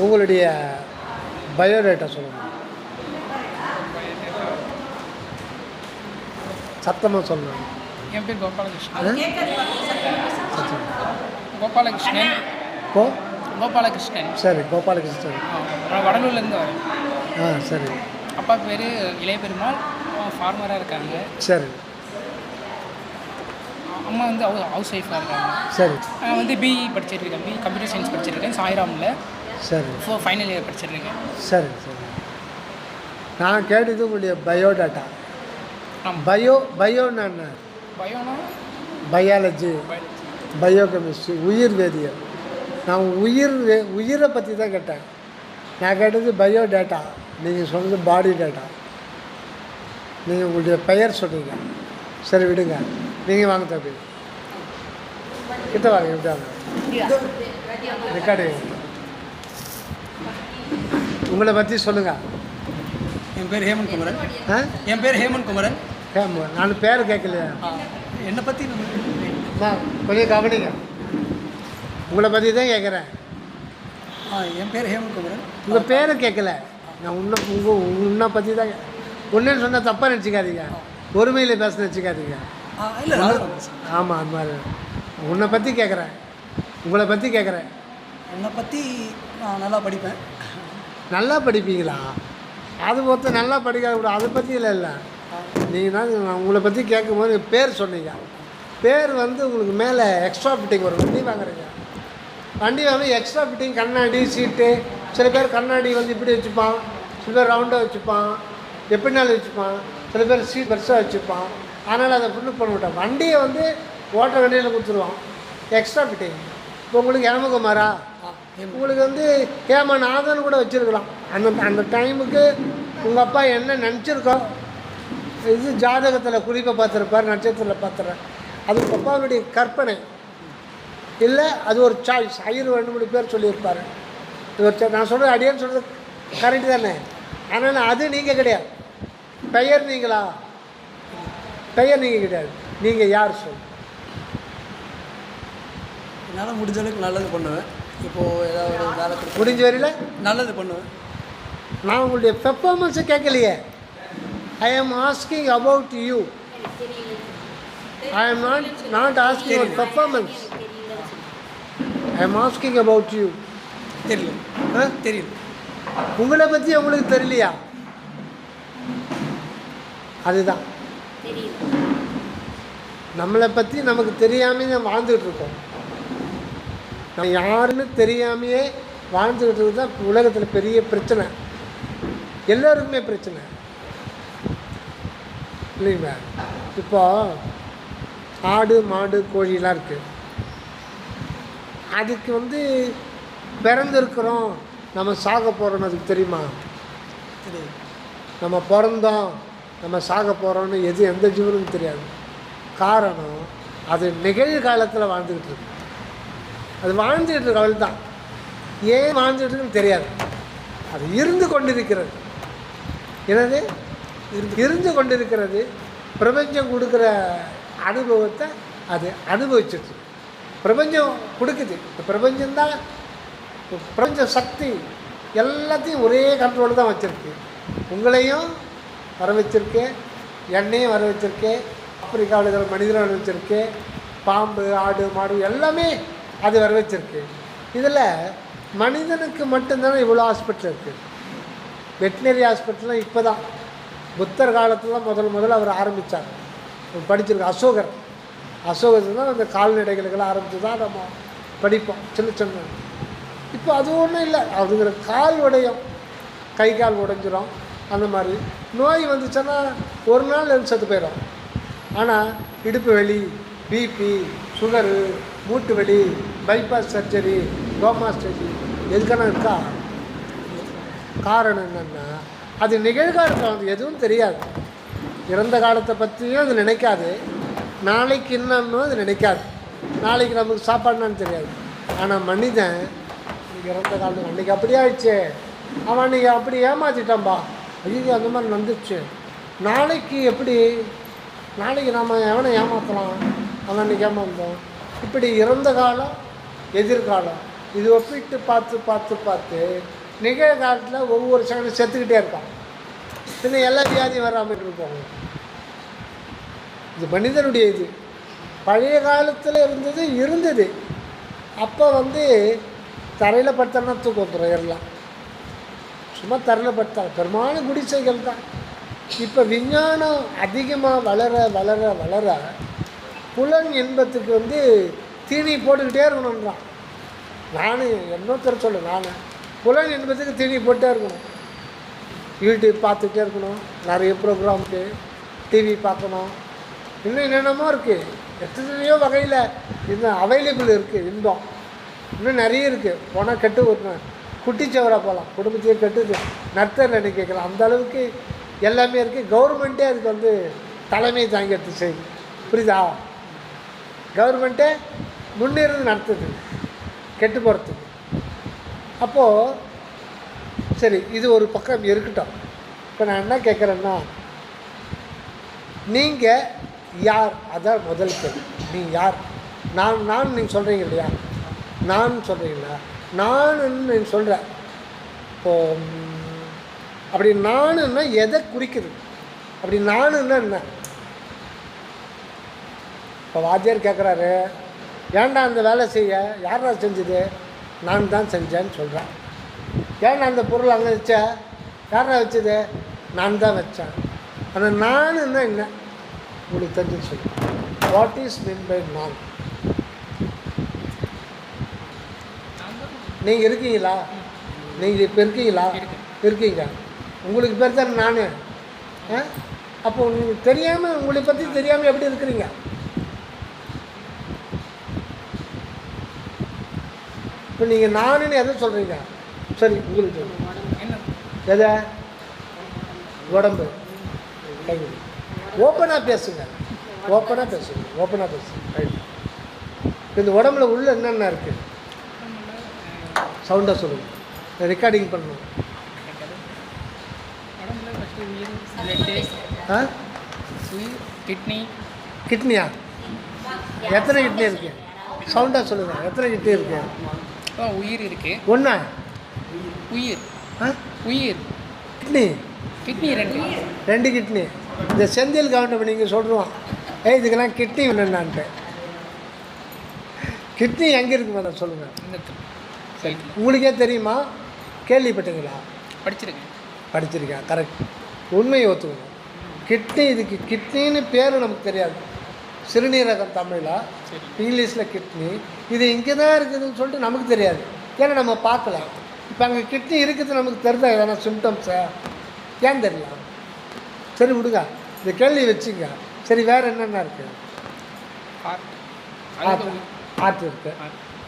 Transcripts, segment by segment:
உங்களுடைய பயோடேட்டா சொல்லுங்கள், சத்தமாக சொல்லணும். என் பேர் கோபாலகிருஷ்ணன். கோபாலகிருஷ்ணன். கோபாலகிருஷ்ணன். சரி, கோபாலகிருஷ்ணன். வடலூர்லேருந்து வரேன். சரி. அப்பா பேர் இளைய பெருமாள், ஃபார்மராக இருக்காங்க. சரி. அம்மா வந்து ஹவுஸ் ஒய்ஃபாக இருக்காங்க. சரி. நான் வந்து பிஇ படிச்சிருக்கேன், பிஇ கம்ப்யூட்டர் சயின்ஸ் படிச்சிருக்கேன் சாய்ராமில். சரி. ஃபைனல் இயர் படிச்சிருக்கேன். சரி சரி. நான் கேட்டது உங்களுடைய பயோடேட்டா. பயோன்னா என்ன? பயோனா பயாலஜி, பயோகெமிஸ்ட்ரி, உயிர் வேதியியல். நான் உயிரை பற்றி தான் கேட்டேன். நான் கேட்டது பயோடேட்டா, நீங்கள் சொன்னது பாடி டேட்டா. நீங்கள் உங்களுடைய பெயர் சொன்னீங்க. சரி விடுங்க, நீங்கள் வாங்க தம்பி, கிட்ட வாங்க, விட்டாங்க ரெக்கார்டு. உங்களை பற்றி சொல்லுங்கள். என் பேர் ஹேமந்த் குமரன். என் பேர் ஹேமந்த் குமரன். நான் பேர் கேட்கலையா? என்னை பற்றி நான் கொஞ்சம் கவனிங்க, உங்களை பற்றி தான் கேட்குறேன். என் பேர் ஹேமந்த் குமரன். உங்கள் பேரை கேட்கல, நான் உன்னை பற்றி தான். ஒன்றுன்னு சொன்னால் தப்பாக நினச்சிக்காதீங்க, ஒருமையில் பேச நினச்சிக்காதீங்க. ஆமாம், அது மாதிரி உன்னை பற்றி கேட்குறேன், உங்களை பற்றி கேட்குறேன். என்னை பற்றி நான் நல்லா படிப்பேன். நல்லா படிப்பீங்களா? அது ஒருத்தர் நல்லா படிக்காத கூட, அதை பற்றி இல்லை. நீங்கள் தான் உங்களை பற்றி கேட்கும்போது பேர் சொன்னீங்க. பேர் வந்து உங்களுக்கு மேலே எக்ஸ்ட்ரா ஃபிட்டிங் ஒரு வண்டி வாங்குறீங்க. வண்டி வாங்கி எக்ஸ்ட்ரா ஃபிட்டிங், கண்ணாடி, சீட்டு. சில பேர் கண்ணாடி வந்து இப்படி வச்சுப்பான், சில பேர் ரவுண்டாக வச்சுப்பான், எப்படினாலும் வச்சுப்பான். சில பேர் சீட் பெருசாக வச்சுப்பான். அதனால் அதை ஃபுல்லு பண்ண விட்டான். வண்டியை வந்து ஓட்ட வண்டியில் கொடுத்துருவான், எக்ஸ்ட்ரா ஃபிட்டிங். இப்போ உங்களுக்கு ஹேமகுமாரா, உங்களுக்கு வந்து ஹேமநாதன் கூட வச்சுருக்கலாம். அந்த டைமுக்கு உங்கள் அப்பா என்ன நினச்சிருக்கோம், இது ஜாதகத்தில் குறிப்பை பார்த்துருப்பார், நட்சத்திரத்தில் பார்த்துறேன். அது உங்கள் அப்பாவுடைய கற்பனை இல்லை, அது ஒரு சாய்ஸ். 2-3 பேர் சொல்லியிருப்பார். இது ஒரு நான் சொல்கிறது அடியேன்னு சொல்கிறது கரெக்டு தானே? ஆனால் அது நீங்கள் கிடையாது. பெயர் நீங்களா? பெயர் நீங்கள் கிடையாது. நீங்கள் யார் சொல்? என்னால் முடிஞ்ச அளவுக்கு நல்லது பண்ணுவேன். இப்போது ஏதாவது வேலை முடிஞ்ச வரையில் நல்லது பண்ணுவேன். நான் உங்களுடைய பெர்ஃபார்மன்ஸை கேட்கலையே. ஐ ஆம் asking about you. I am not asking your performance. ஐ ஆம் ஆஸ்கிங் அபவுட் யூ. தெரியல. தெரியல. உங்களை பற்றி உங்களுக்கு தெரியலையா? அதுதான், நம்மளை பற்றி நமக்கு தெரியாமல் தான் வாழ்ந்துக்கிட்டு இருக்கோம். நம்ம யாருன்னு தெரியாமையே வாழ்ந்துக்கிட்டு இருக்குது தான் உலகத்தில் பெரிய பிரச்சனை. எல்லோருக்குமே பிரச்சனை இல்லைங்களா? இப்போ ஆடு, மாடு, கோழிலாம் இருக்குது. அதுக்கு வந்து பிறந்திருக்கிறோம், நம்ம சாக போகிறோன்னு அதுக்கு தெரியுமா? நம்ம பிறந்தோம், நம்ம சாக போகிறோன்னு எந்த ஜீவனுக்கும் தெரியாது. காரணம், அது நிகழ்காலத்தில் வாழ்ந்துக்கிட்டு இருக்கு. அது வாழ்ந்துக்கிட்டு இருக்கு, அவள் தான். ஏன் வாழ்ந்துக்கிட்டு இருக்குன்னு தெரியாது. அது இருந்து கொண்டிருக்கிறது. என்னது? இருந்து கொண்டிருக்கிறது. பிரபஞ்சம் கொடுக்குற அனுபவத்தை அது அனுபவிச்சிட்டு. பிரபஞ்சம் கொடுக்குது. இந்த பிரபஞ்சம்தான், பிரபஞ்ச சக்தி எல்லாத்தையும் ஒரே கண்ட்ரோல் தான் வச்சுருக்கு. உங்களையும் வர வச்சுருக்கு, என்னையும் வர வச்சுருக்கு, ஆப்பிரிக்காவில் இருக்கிற மனிதனை வர வச்சுருக்கு, பாம்பு, ஆடு, மாடு எல்லாமே அது வர வச்சுருக்கு. இதில் மனிதனுக்கு மட்டும்தானே இவ்வளோ ஹாஸ்பிட்டல் இருக்குது. வெட்டினரி ஹாஸ்பிட்டல்லாம் இப்போ தான், புத்தர் காலத்தில் தான் முதல்ல அவர் ஆரம்பித்தார். படிச்சிருக்கு அசோகர் தான் அந்த கால்நடைகளுக்கெல்லாம் ஆரம்பித்து தான் நம்ம படிப்போம் சின்ன. இப்போ அது ஒன்றும் இல்லை. அதுங்கிற கால் உடையும், கை கால் உடைஞ்சிரும். அந்த மாதிரி நோய் வந்துச்சுன்னா ஒரு நாள் செத்து போயிடும். ஆனால் இடுப்பு வலி, பிபி, சுகரு, மூட்டு வலி, பைபாஸ் சர்ஜரி, கோமாஸ்டரி எதுக்கான இருக்கா? காரணம் என்னென்னா, அது நிகழ்காலத்தில் வந்து எதுவும் தெரியாது. இறந்த காலத்தை பற்றியும் அது நினைக்காது, நாளைக்கு என்னன்னு அது நினைக்காது, நாளைக்கு நமக்கு சாப்பாடுனான்னு தெரியாது. ஆனால் மனிதன் இறந்த காலம் அன்றைக்கி அப்படியே ஆயிடுச்சு, அவன் அன்றைக்கி அப்படி ஏமாற்றிட்டான்பா, ஐயோ அந்த மாதிரி நடந்துச்சு, நாளைக்கு எப்படி, நாளைக்கு நாம் எவனை ஏமாற்றலாம், அவன் அன்றைக்கி ஏமாந்தோம். இப்படி இறந்த காலம், எதிர்காலம். இது ஒப்பிட்டு பார்த்து பார்த்து பார்த்து நிகழ்காலத்தில் ஒவ்வொரு செகண்டும் செத்துக்கிட்டே இருக்கான். பின்ன எல்லா வியாதியும் வராமல் இருப்பாங்க. இது மனிதனுடைய இது. பழைய காலத்தில் இருந்தது. அப்போ தரையில் படுத்தனா தூக்கம் வந்துடும் எல்லாம். சும்மா தரையில் படுத்தாங்க. பெரும்பாலும் குடிசைகள் தான். இப்போ விஞ்ஞானம் அதிகமாக வளர வளர வளர புலன் இன்பத்துக்கு தீனி போட்டுக்கிட்டே இருக்கணுன்றான். நான் இன்னொருத்தர் நான் புலன் இன்பத்துக்கு தீனி போட்டே இருக்கணும். யூடியூப் பார்த்துக்கிட்டே இருக்கணும், நிறைய ப்ரோக்ராமுக்கு டிவி பார்க்கணும், இன்னும் என்னென்னமோ இருக்குது. எத்தனையோ வகையில் இன்னும் அவைலபிள் இருக்குது. இன்பம் இன்னும் நிறைய இருக்குது. போனால் கெட்டு விட்டுறேன், குட்டிச்சவராக போகலாம், குடும்பத்தையே கட்டுது, நர்த்தர் அடி கேட்கலாம். அந்த அளவுக்கு எல்லாமே இருக்குது. கவர்மெண்ட்டே அதுக்கு தலைமை தாங்கி எடுத்து செய்யுது. புரியுதா? கவர்மெண்ட்டே முன்னிருந்து நடத்துது கெட்டு போகிறதுக்கு. அப்போது சரி, இது ஒரு பக்கம் இருக்கட்டும். இப்போ நான் என்ன கேட்குறேன்னா, நீங்கள் யார்? அதான் முதல் கேள்வி. நீங்கள் யார்? நான் நீங்கள் சொல்கிறீங்க இல்லையா? நான் சொல்கிறீங்களா? நான் நீங்கள் சொல்கிறேன். இப்போது அப்படி நானுன்னா எதை குறிக்குது? அப்படி நானுன்னா என்ன? இப்போ வாத்தியார் கேட்குறாரு, ஏன்டா அந்த வேலை செய்ய? யாரா செஞ்சது? நான் தான் செஞ்சேன்னு சொல்கிறேன். ஏன்டா அந்த பொருள் அங்கே வச்ச? யாரா வச்சது? நான் தான் வச்சேன். ஆனால் நானுன்னா என்ன உங்களுக்கு தெரிஞ்சு சொல்லுங்கள். வாட் இஸ் மீன் பை நான்? நீங்கள் இருக்கீங்களா? நீங்கள் இப்போ இருக்கீங்களா? இருக்கீங்க. உங்களுக்கு பேர் தான் நான். அப்போ உங்களுக்கு தெரியாமல், உங்களை பற்றி தெரியாமல் எப்படி இருக்கிறீங்க? இப்போ நீங்கள் நானுன்னு எதை சொல்கிறீங்க? சரி, உங்களுக்கு எதை? உடம்பு. ஓப்பனாக பேசுங்க, ஓப்பனாக பேசுங்க. ரைட். இந்த உடம்புல உள்ள என்னென்ன இருக்குது? சவுண்டாக சொல்லுங்கள், ரெக்கார்டிங் பண்ணணும். கிட்னியா? எத்தனை கிட்னி இருக்கு? சவுண்டாக சொல்லுங்கள். எத்தனை கிட்னி இருக்கு? உயிர் இருக்கு. ஒன்றா? உயிர் கிட்னி ரெண்டு கிட்னி. இந்த செந்தில் கவுண்டர் நீங்கள் சொல்லுவான், இதுக்கெல்லாம் கிட்னி வேணுன்னான்ட்டு. கிட்னி எங்கே இருக்கு மேடம் சொல்லுங்கள். சரி, உங்களுக்கே தெரியுமா? கேள்விப்பட்டீங்களா? படிச்சிருக்கேன். கரெக்ட். உண்மையை ஒத்துக்கணும். கிட்னி, இதுக்கு கிட்னின்னு பேர் நமக்கு தெரியாது. சிறுநீரகம் தமிழா, இங்கிலீஷில் கிட்னி. இது இங்கே தான் இருக்குதுன்னு சொல்லிட்டு நமக்கு தெரியாது, ஏன்னா நம்ம பார்க்கலாம். இப்போ அங்கே கிட்னி இருக்குது நமக்கு தெரிஞ்சா எதனா சிம்டம்ஸை ஏன் தெரியலாம்? சரி விடுங்க, இந்த கேள்வி வச்சுங்க. சரி, வேறு என்னென்ன இருக்குது? ஹார்ட் இருக்குது.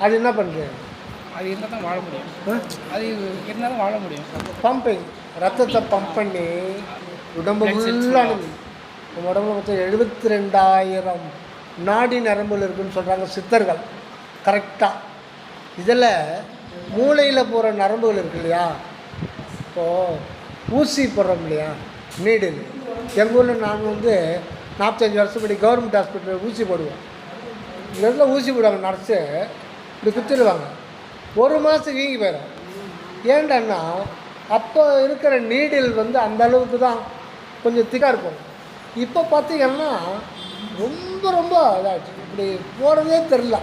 அது என்ன பண்ணுறது? அது இருந்தால் தான் வாழ முடியும். அது இருந்தால் தான் வாழ முடியும். பம்பிங், ரத்தத்தை பம்ப் பண்ணி உடம்பு ஃபுல்லாக. நம்ம உடம்புல மொத்தம் 72,000 நாடி நரம்புகள் இருக்குதுன்னு சொல்கிறாங்க சித்தர்கள். கரெக்டாக. இதில் மூளையில் போகிற நரம்புகள் இருக்கு இல்லையா? இப்போது ஊசி போடுறோம் இல்லையா, நீடில். எங்கள் ஊரில் நான் 45 வருஷம் படி கவர்மெண்ட் ஹாஸ்பிட்டலில் ஊசி போடுவோம். இந்த இடத்துல ஊசி போடுவாங்க, நர்ஸு இப்படி குத்திடுவாங்க. 1 மாதத்துக்கு வீங்கி போயிடும். ஏன்டான்னா அப்போ இருக்கிற நீடில் அந்த அளவுக்கு தான் கொஞ்சம் திக்காக இருக்கும். இப்போ பார்த்திங்கன்னா ரொம்ப ரொம்ப இதாகிடுச்சு. இப்படி போகிறதே தெரில,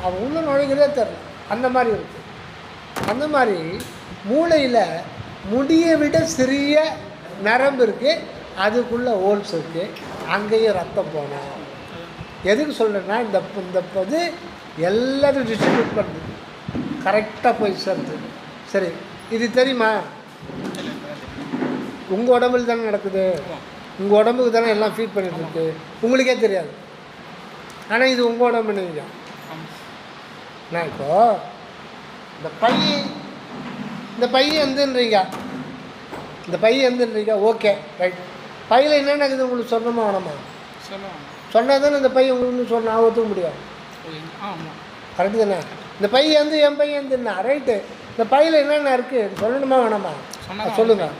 அவன் உள்ள நுழைக்கிறதே தெரில, அந்த மாதிரி இருக்குது. அந்த மாதிரி மூளையில் முடியை விட சிறிய நரம்பு இருக்குது, அதுக்குள்ளே ஹோல்ஸ் இருக்குது, அங்கேயும் ரத்தம் போனோம். எதுக்கு சொல்கிறேன்னா, இந்த இது எல்லாத்தையும் டிஸ்ட்ரிபியூட் பண்ணுது, கரெக்டாக போய் சேர்த்து. சரி, இது தெரியுமா? உங்கள் உடம்புல தானே நடக்குது, உங்கள் உடம்புக்கு தானே எல்லாம் ஃபீட் பண்ணிட்டுருக்கு, உங்களுக்கே தெரியாது. ஆனால் இது உங்கள் உடம்பு. நீங்கள் நான் இப்போது இந்த பையன் எந்துன்றீங்க, ஓகே ரைட். பையில் என்ன நடக்குது உங்களுக்கு சொன்னமா வேணாமா? சொன்னால் தானே இந்த பையன் உங்களுக்கு சொன்ன ஒத்துக்க முடியும். கரெக்டு தானே? இந்த பையன் என் பையன் ரைட்டு. இந்த பையில் என்னென்ன இருக்குது சொல்லணுமா வேணாமா? சொல்லுங்கள்.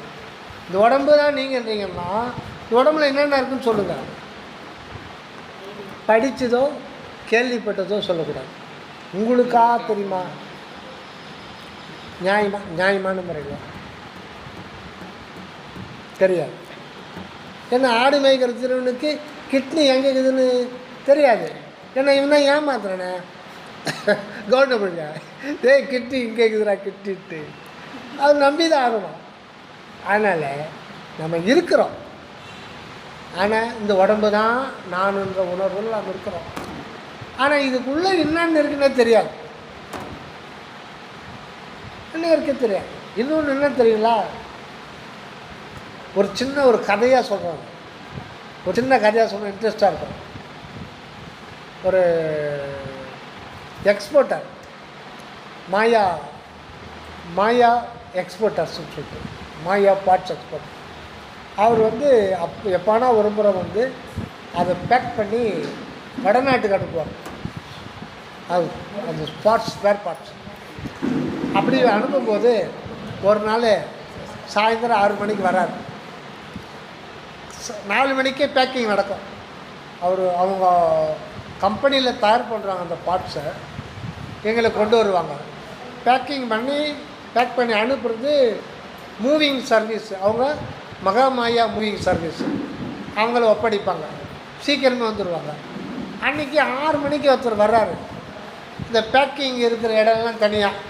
இந்த உடம்பு தான் நீங்கன்றீங்கன்னா இந்த உடம்புல என்னென்ன இருக்குன்னு சொல்லுங்கள். படித்ததோ கேள்விப்பட்டதோ சொல்லக்கூடாது. உங்களுக்கா தெரியுமா? நியாயமான முறையில் தெரியாது. ஏன்னா ஆடு மேய்க்கிற திருவனுக்கு கிட்னி எங்கே இருக்குதுன்னு தெரியாது. ஏன்னா இவன் தான் ஏமாத்துறானே கவர்மெண்ட்டுங்க. கிட்னி இங்கே இருக்குதுடா கிட்டிட்டு அது நம்பி தான் ஆகணும். அதனால் நம்ம இருக்கிறோம். ஆனால் இந்த உடம்பு தான் நானுன்ற உணர்வுகள் நம்ம இருக்கிறோம். ஆனால் இதுக்குள்ளே என்னென்னு இருக்குன்னே தெரியாது. என்ன இருக்க தெரியாது. இன்னொன்று என்ன தெரியுங்களா? ஒரு சின்ன ஒரு கதையாக சொல்கிறாங்க. ஒரு சின்ன கதையாக சொன்னால் இன்ட்ரெஸ்டாக இருக்கும். ஒரு எக்ஸ்போர்ட்டர் மாயா எக்ஸ்போர்ட்டர்ஸ்ன்னு சொல்லிட்டு மாயா பார்ட்ஸ் எக்ஸ்போர்ட். அவர் வந்து எப்பானா ஒரு முறை வந்து அதை பேக் பண்ணி வடநாட்டுக்கு அனுப்புவார். அது அந்த ஸ்பேர் பார்ட்ஸ் அப்படி அனுப்பும்போது ஒரு நாள் சாயந்தரம் 6 மணிக்கு வராரு. 4 மணிக்கே பேக்கிங் நடக்கும். அவங்க கம்பெனியில் தயார் பண்ணுறாங்க அந்த பார்ட்ஸை எங்களுக்கு கொண்டு வருவாங்க. பேக்கிங் பண்ணி பேக் பண்ணி அனுப்புறது மூவிங் சர்வீஸ். அவங்க மகாமாயா மூவிங் சர்வீஸ் அவங்கள ஒப்படைப்பாங்க. சீக்கிரமே வந்துடுவாங்க. அன்றைக்கி 6 மணிக்கு ஒருத்தர் வர்றாரு. இந்த பேக்கிங் இருக்கிற இடம்லாம் தனியாக.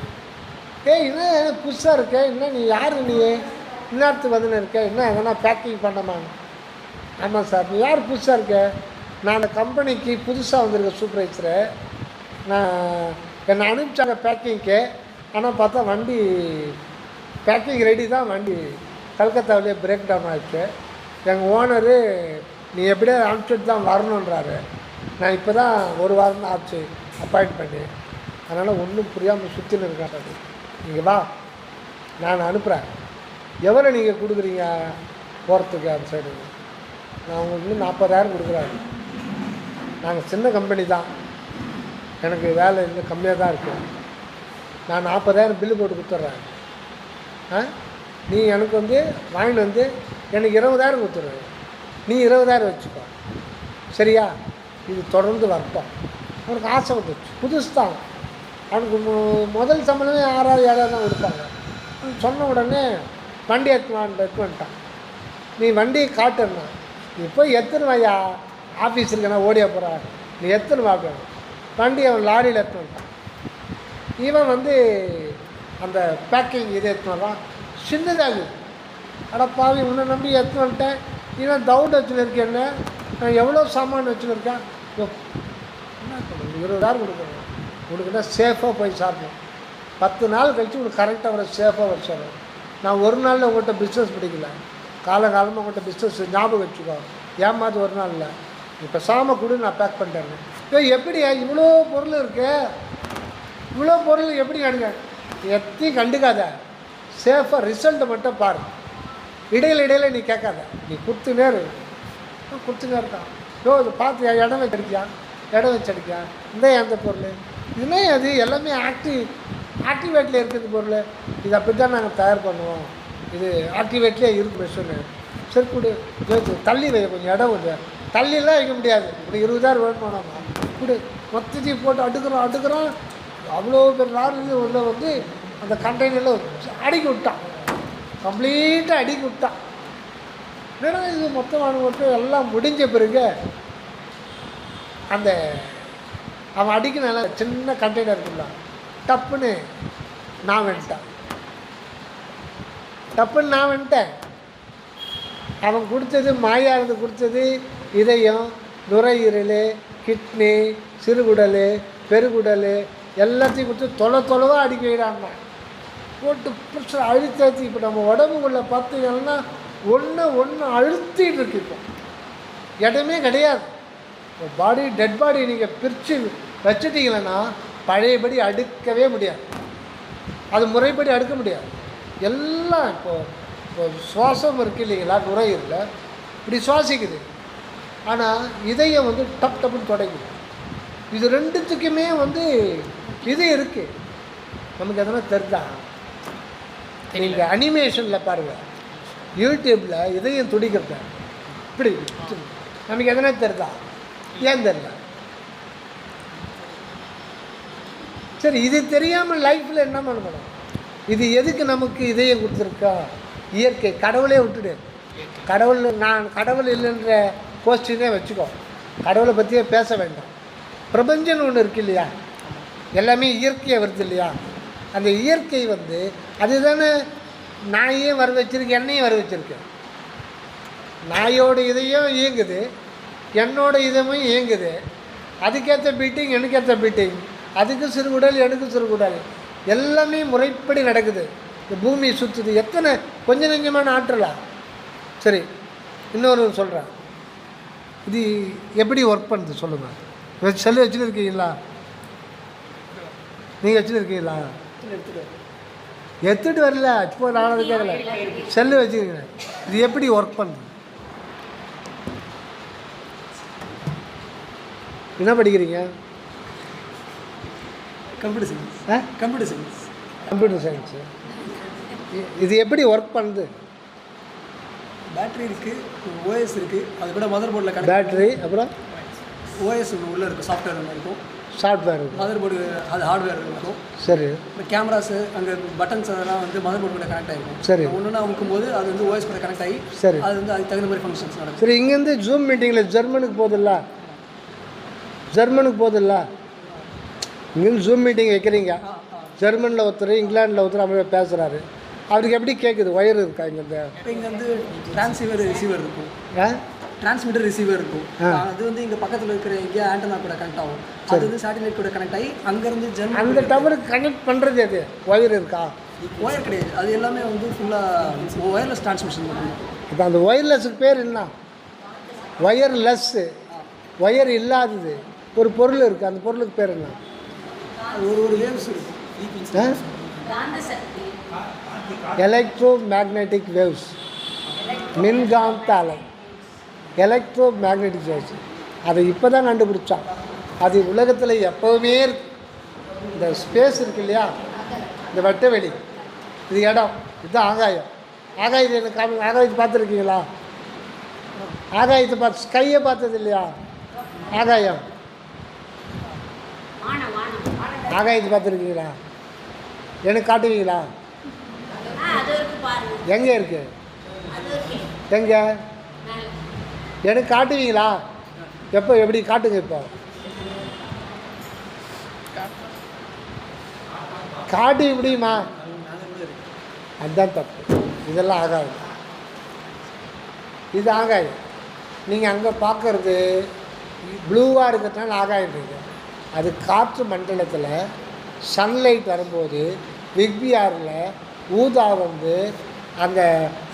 என்ன புதுசாக இருக்க, என்ன நீ யார், நீ இந்நேரத்துக்கு வந்துன்னு இருக்க, என்ன எதனா பேக்கிங் பண்ணமாங்க? ஆமாம் சார். நீ யார் புதுசாக இருக்க? நான் அந்த கம்பெனிக்கு புதுசாக வந்திருக்கேன் சூப்பர்வைசரு. நான் என்னை அனுப்பிச்சாங்க பேக்கிங்க்கு. ஆனால் பார்த்தா வண்டி பேக்கிங் ரெடி தான், வண்டி கல்கத்தாவிலே பிரேக் டவுன் ஆகிடுச்சு. எங்கள் ஓனரு நீ எப்படியோ அனுப்பிச்சிட்டு தான் வரணுன்றாரு. நான் இப்போ தான் 1 வாரம் தான் ஆச்சு அப்பாயிண்ட் பண்ணி. அதனால் ஒன்றும் புரியாமல் சுற்றின்னு இருக்காரு. நீங்கள் வா, நான் அனுப்புகிறேன். எவ்வளோ நீங்கள் கொடுக்குறீங்க போகிறதுக்கு அந்த சைடு? நான் உங்களுக்கு 40,000 கொடுக்குறாரு. நாங்கள் சின்ன கம்பெனி தான், எனக்கு வேலை இன்னும் கம்மியாக தான் இருக்குது. நான் 40,000 பில்லு போட்டு கொடுத்துட்றேன். நீ எனக்கு வந்து வாங்கிட்டு வந்து எனக்கு 20,000 கொடுத்துட்றேன். நீ 20,000 வச்சுக்கோ, சரியா? இது தொடர்ந்து வரட்டும். அவனுக்கு ஆசை வந்துச்சு. புதுசு தான். அவனுக்கு முதல் சம்பளமே 6,000 7,000 தான் கொடுப்பாங்க. சொன்ன உடனே வண்டி எடுத்துவான்ட்டான். நீ வண்டியை காட்டுன்னா, நீ போய் எத்தனை வாயா ஆஃபீஸ் இருக்கேன்னா ஓடியா போகிறா, நீ எத்தனை வாங்க வண்டி அவன் லாரியில் எடுத்துன்னு வந்துட்டான். இவன் வந்து அந்த பேக்கிங் இதை எடுத்துன்னு வரான். சின்னதாகுது. அடப்பாவி, உன்னை நம்பி எடுத்துன்னு வந்துட்டேன். இவன் தவுண்ட் வச்சுன்னு இருக்கேன்னு நான் எவ்வளோ சாமான் வச்சுன்னு இருக்கேன். என்ன பண்ணணும்? 20,000 கொடுக்கணும். உனக்குன்னா சேஃபாக போய் சாப்பிடணும். 10 நாள் கழித்து உனக்கு கரெக்டாக வர சேஃபாக வச்சிடணும். நான் ஒரு நாளில் உங்கள்கிட்ட பிஸ்னஸ் பிடிக்கல. காலகாலமாக உங்கள்கிட்ட பிஸ்னஸ் ஞாபகம் வச்சுக்கோ. ஏமாது ஒரு நாள் இல்லை. இப்போ சாம கூட நான் பேக் பண்ணிட்டேன். எப்படியா இவ்வளோ பொருள் இருக்கு, இவ்வளோ பொருள் எப்படி கண்டுங்க? எத்தையும் கண்டுக்காத, சேஃபாக ரிசல்ட்டை மட்டும் பாரு. இடையில நீ கேட்காத, நீ கொடுத்துனே இருக்கான். இது பார்த்து இடம் வச்சடிக்கா இந்த எந்த பொருள் இதுமே அது எல்லாமே ஆக்டிவேட்டில் இருக்குது பொருள். இது அப்படி தான் நாங்கள் தயார் பண்ணுவோம். இது ஆக்டிவேட்லேயே இருக்கு மிஷினு. சரி கொடு, தள்ளி வை, கொஞ்சம் இடம் கொஞ்சம் தள்ளிலாம் வைக்க முடியாது. இப்படி 20,000 வேணுமானாமா கொடு. மொத்தத்தையும் போட்டு அடுக்கிறோம். அவ்வளோ பேர் லாரி உள்ள வந்து அந்த கண்டெய்னரில் அடுக்கி விட்டான். கம்ப்ளீட்டாக அடுக்கி விட்டான். ஏன்னா இது மொத்தம் எல்லாம் முடிஞ்ச பிறகு அந்த அவன் அடிக்கனால சின்ன கண்டெய்னர் இருக்குல்ல, டப்புன்னு நான் வந்துட்டேன். அவன் கொடுத்தது மாயானது கொடுத்தது இதயம், நுரையீரல், கிட்னி, சிறுகுடல், பெருகுடல் எல்லாத்தையும் கொடுத்து தொலைவாக அடிக்க விடாம போட்டு பிடிச்சி அழுத்தி. இப்போ நம்ம உடம்புக்குள்ளே பார்த்தீங்கன்னா ஒன்று அழுத்திட்டு இருக்கு. இப்போ இடமே கிடையாது. பாடி டெட் பாடி நீங்கள் பிரித்து வச்சுட்டிங்களன்னா பழையபடி அடுக்கவே முடியாது. அது முறைப்படி அடுக்க முடியாது. எல்லாம் இப்போ சுவாசம் இருக்குது இல்லைங்களா, நுரையீரல் இப்படி சுவாசிக்குது. ஆனால் இதயம் வந்து டப்புன்னு தொடங்குது. இது ரெண்டுத்துக்குமே வந்து இது இருக்குது. நமக்கு எதனா தெரிஞ்சா நீங்கள் அனிமேஷனில் பாருங்கள், யூடியூப்பில் இதயம் துடிக்கிறத இப்படி நமக்கு எதனா தெரிஞ்சா ஏன் தெரியல? சரி, இது தெரியாமல் லைஃப்பில் என்ன பண்ணணும்? இது எதுக்கு நமக்கு இதையே கொடுத்துருக்கா? இயற்கை. கடவுளே விட்டுடு. நான் கடவுள் இல்லைன்ற கோஷ்டினே வச்சுக்கோ. கடவுளை பற்றியே பேச வேண்டாம். பிரபஞ்சம்னு ஒன்று இருக்குது இல்லையா? எல்லாமே இயற்கையை வருது இல்லையா? அந்த இயற்கை அதுதானே நாயையும் வர வச்சிருக்கு, என்னையும் வர வச்சிருக்கு. நாயோட இதையும் இயங்குது, என்னோட இதமும் இயங்குது. அதுக்கேற்ற பீட்டிங், எனக்கேற்ற பீட்டிங். அதுக்கு சிறுகுடல், எனக்கு சிறுகுடல், எல்லாமே முறைப்படி நடக்குது. இந்த பூமி சுற்றுது. எத்தனை கொஞ்சம் நெஞ்சமான ஆற்றலா? சரி, இன்னொரு சொல்கிறேன். இது எப்படி ஒர்க் பண்ணுது சொல்லுங்கள். செல்லு வச்சுன்னு இருக்கீங்களா? நீங்கள் வச்சுன்னு இருக்கீங்களா? எடுத்துகிட்டு வரல. இப்போ நான் அது கேட்கல. செல்லு வச்சுருக்கேன். இது எப்படி ஒர்க் பண்ணுது? என்ன படிக்கிறீங்க? Computer science. Computer science. Computer science. இது எப்படி ஒர்க் பண்ணுது? பேட்டரி இருக்குது, ஓஎஸ் இருக்குது, அது கூட மதர் போர்டில் கனெக்ட். பேட்டரி, அப்புறம் ஓஎஸ் உள்ளே இருக்கும், சாஃப்ட்வேர் ஒன்று இருக்கும், சாஃப்ட்வேர் இருக்கும், மதர் போர்டு அது ஹார்ட்வேர் இருக்கும். சரி. இப்போ கேமராஸு அங்கே பட்டன்ஸ் அதெல்லாம் மதர் போர்டு கூட கனெக்ட் ஆகிருக்கும். சரி. ஒன்றுனா அமுக்கும் போது அது ஓஎஸ் கூட கனெக்ட் ஆகி, சரி, அது அதுக்கு தகுந்த மாதிரி ஃபங்க்ஷன்ஸ் நடக்கும். சரி. இங்கேருந்து ஜூம் மீட்டிங்கில் ஜெர்மனுக்கு போதில்ல? ஜெர்மனுக்கு போதில்ல? இங்கேருந்து ஜூம் மீட்டிங் வைக்கிறீங்க. ஜெர்மனில் ஒருத்தர், இங்கிலாண்டில் ஒருத்தர் அவங்க பேசுகிறாரு. அவருக்கு எப்படி கேட்குது? ஒயர் இருக்கா இங்கே? இங்கே டிரான்ஸ்மிட்டர் ரிசீவர் இருக்கும். டிரான்ஸ்மிட்டர் ரிசீவர் இருக்கும். அது இங்கே பக்கத்தில் இருக்கிற எங்கேயா ஆண்டனா கூட கனெக்ட் ஆகும். அது சேட்டலைட் கூட கனெக்ட் ஆகி அங்கேருந்து ஜெர்மன் அந்த டவருக்கு கனெக்ட் பண்ணுறது அது ஒயர் இருக்கா? ஒயர் கிடையாது. அது எல்லாமே ஃபுல்லாக ஒயர்லெஸ் டிரான்ஸ்மிஷன் பண்ணும். இப்போ அந்த ஒயர்லெஸுக்கு பேர் என்ன? ஒயர்லெஸ்ஸு. ஒயர் இல்லாதது ஒரு பொருள் இருக்குது. அந்த பொருளுக்கு பேர் என்ன? ஒரு வேவ்ஸ் இருக்கும். Electro magnetic waves. மின்காந்த அலை. Electro magnetic waves. அதை இப்போ தான் கண்டுபிடிச்சான். அது உலகத்தில் எப்போவுமே இருக்கு. இந்த ஸ்பேஸ் இருக்கு இல்லையா? இந்த வட்டவெளி, இது இடம், இது ஆகாயம். ஆகாயத்தை எனக்கு ஆகாயத்தை பார்த்துருக்கீங்களா? ஆகாயத்தை பார்த்து, ஸ்கையை பார்த்தது இல்லையா? ஆகாயம், ஆகாயத்தை பார்த்துருக்கீங்களா? எனக்கு காட்டுவீங்களா? எங்கே இருக்கு? எங்கே? எனக்கு காட்டுவீங்களா? எப்போ? எப்படி காட்டுங்க. இப்போ காட்டி முடியுமா? அதுதான் தப்பு. இதெல்லாம் ஆகாயம். இது ஆகாயம். நீங்கள் அங்கே பார்க்குறது ப்ளூவாக இருக்கிறதுனால ஆகாயம் இருக்குது. அது காற்று மண்டலத்தில் சன்லைட் வரும்போது விக்பிஆரில் ஊதா அந்த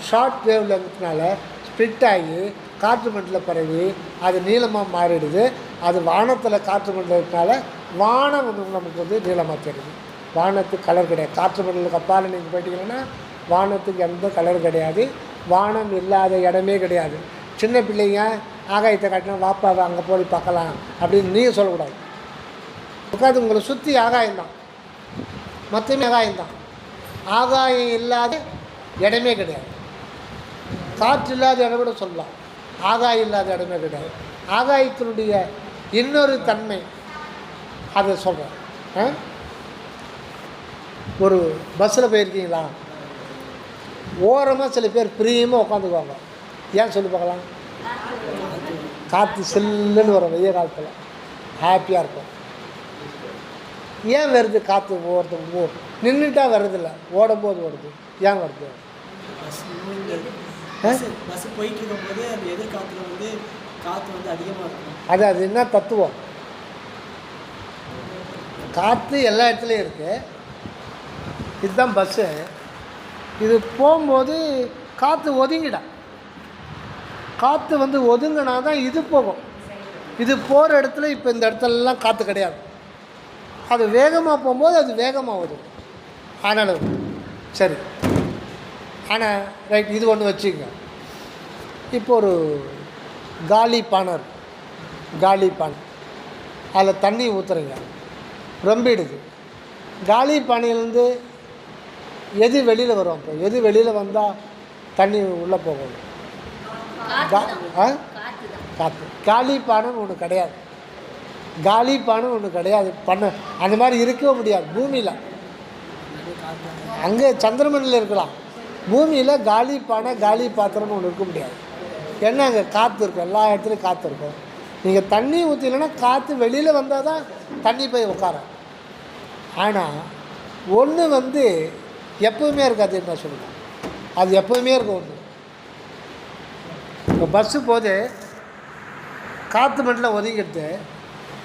ஷார்ட் வேவ் லென்த்னால ஸ்ப்ளிட் ஆகி காற்று மண்டலம் பரவி அது நீளமாக மாறிடுது. அது வானத்தில் காற்று மண்டலத்தினால வானம் நமக்கு நீளமாக தெரியுது. வானத்துக்கு கலர் கிடையாது. காற்று மண்டலத்துக்கு அப்பால் நீங்கள் போயிட்டீங்கன்னா வானத்துக்கு எந்த கலர் கிடையாது. வானம் இல்லாத இடமே கிடையாது. சின்ன பிள்ளைங்க ஆகாயத்தை காட்டினா வாப்பாவை அங்கே போய் பார்க்கலாம் அப்படின்னு நீங்கள் சொல்லக்கூடாது. உட்காந்து உங்களை சுற்றி ஆகாயம்தான், மற்றமே ஆகாயம்தான். ஆகாயம் இல்லாத இடமே கிடையாது. காற்று இல்லாத இடம் கூட சொல்லலாம். ஆகாயம் இல்லாத இடமே கிடையாது. ஆகாயத்தினுடைய இன்னொரு தன்மை அதை சொல்கிறேன். ஒரு பஸ்ஸில் போயிருக்கீங்களா? ஓரமாக சில பேர் பிரியமாக உட்காந்துக்குவாங்க. ஏன் சொல்லி பார்க்கலாம்? காற்று சில்லுன்னு வரும். வெய்ய காலத்தில் ஹாப்பியாக இருக்கும். ஏன் வருது காற்று? ஒவ்வொருத்தருக்கு நின்றுட்டா வருதில்ல, ஓடும்போது வருது. ஏன் வருது? பஸ் போயிட்டு இருக்கும்போது அந்த எதிர்காலத்தில் காற்று அதிகமாக இருக்கும். அது என்ன தத்துவம்? காற்று எல்லா இடத்துலையும் இருக்குது. இதுதான் பஸ்ஸு. இது போகும்போது காற்று ஒதுங்கிடும். காற்று ஒதுங்கினா தான் இது போகும். இது போகிற இடத்துல இப்போ இந்த இடத்துலலாம் காற்று கிடையாது. அது வேகமாக போகும்போது அது வேகமாக ஒதுங்கும். அதனால் சரி. ஆனால் ரைட், இது ஒன்று வச்சுங்க. இப்போ ஒரு காலி பானை, காலி பானை, அதில் தண்ணி ஊற்றுறீங்க, ரொம்பிடுது. காலி பானையிலேருந்து எது வெளியில் வரும்? அப்போ எது வெளியில் வந்தால் தண்ணி உள்ளே போகணும்? காற்று. காலி பானைன்னு ஒன்று கிடையாது. காலிப்பானை ஒன்று கிடையாது. அந்த மாதிரி இருக்கவே முடியாது பூமியில். அங்கே சந்திரமணியில் இருக்கலாம், பூமியில் காலிப்பானை காலி பாத்திரம்னு ஒன்று இருக்க முடியாது. ஏன்னா அங்கே காற்று இருக்கும், எல்லா இடத்துலையும் காற்று இருக்கும். நீங்கள் தண்ணி ஊற்றிலன்னா காற்று வெளியில் வந்தால் தான் தண்ணி போய் உட்காரும். ஆனால் ஒன்று எப்போவுமே இருக்காது. என்ன சொல்லுங்கள், அது எப்போவுமே இருக்கும். ஒன்று இப்போ பஸ்ஸு போது காற்று மண்டில் ஒதுங்கிடுது,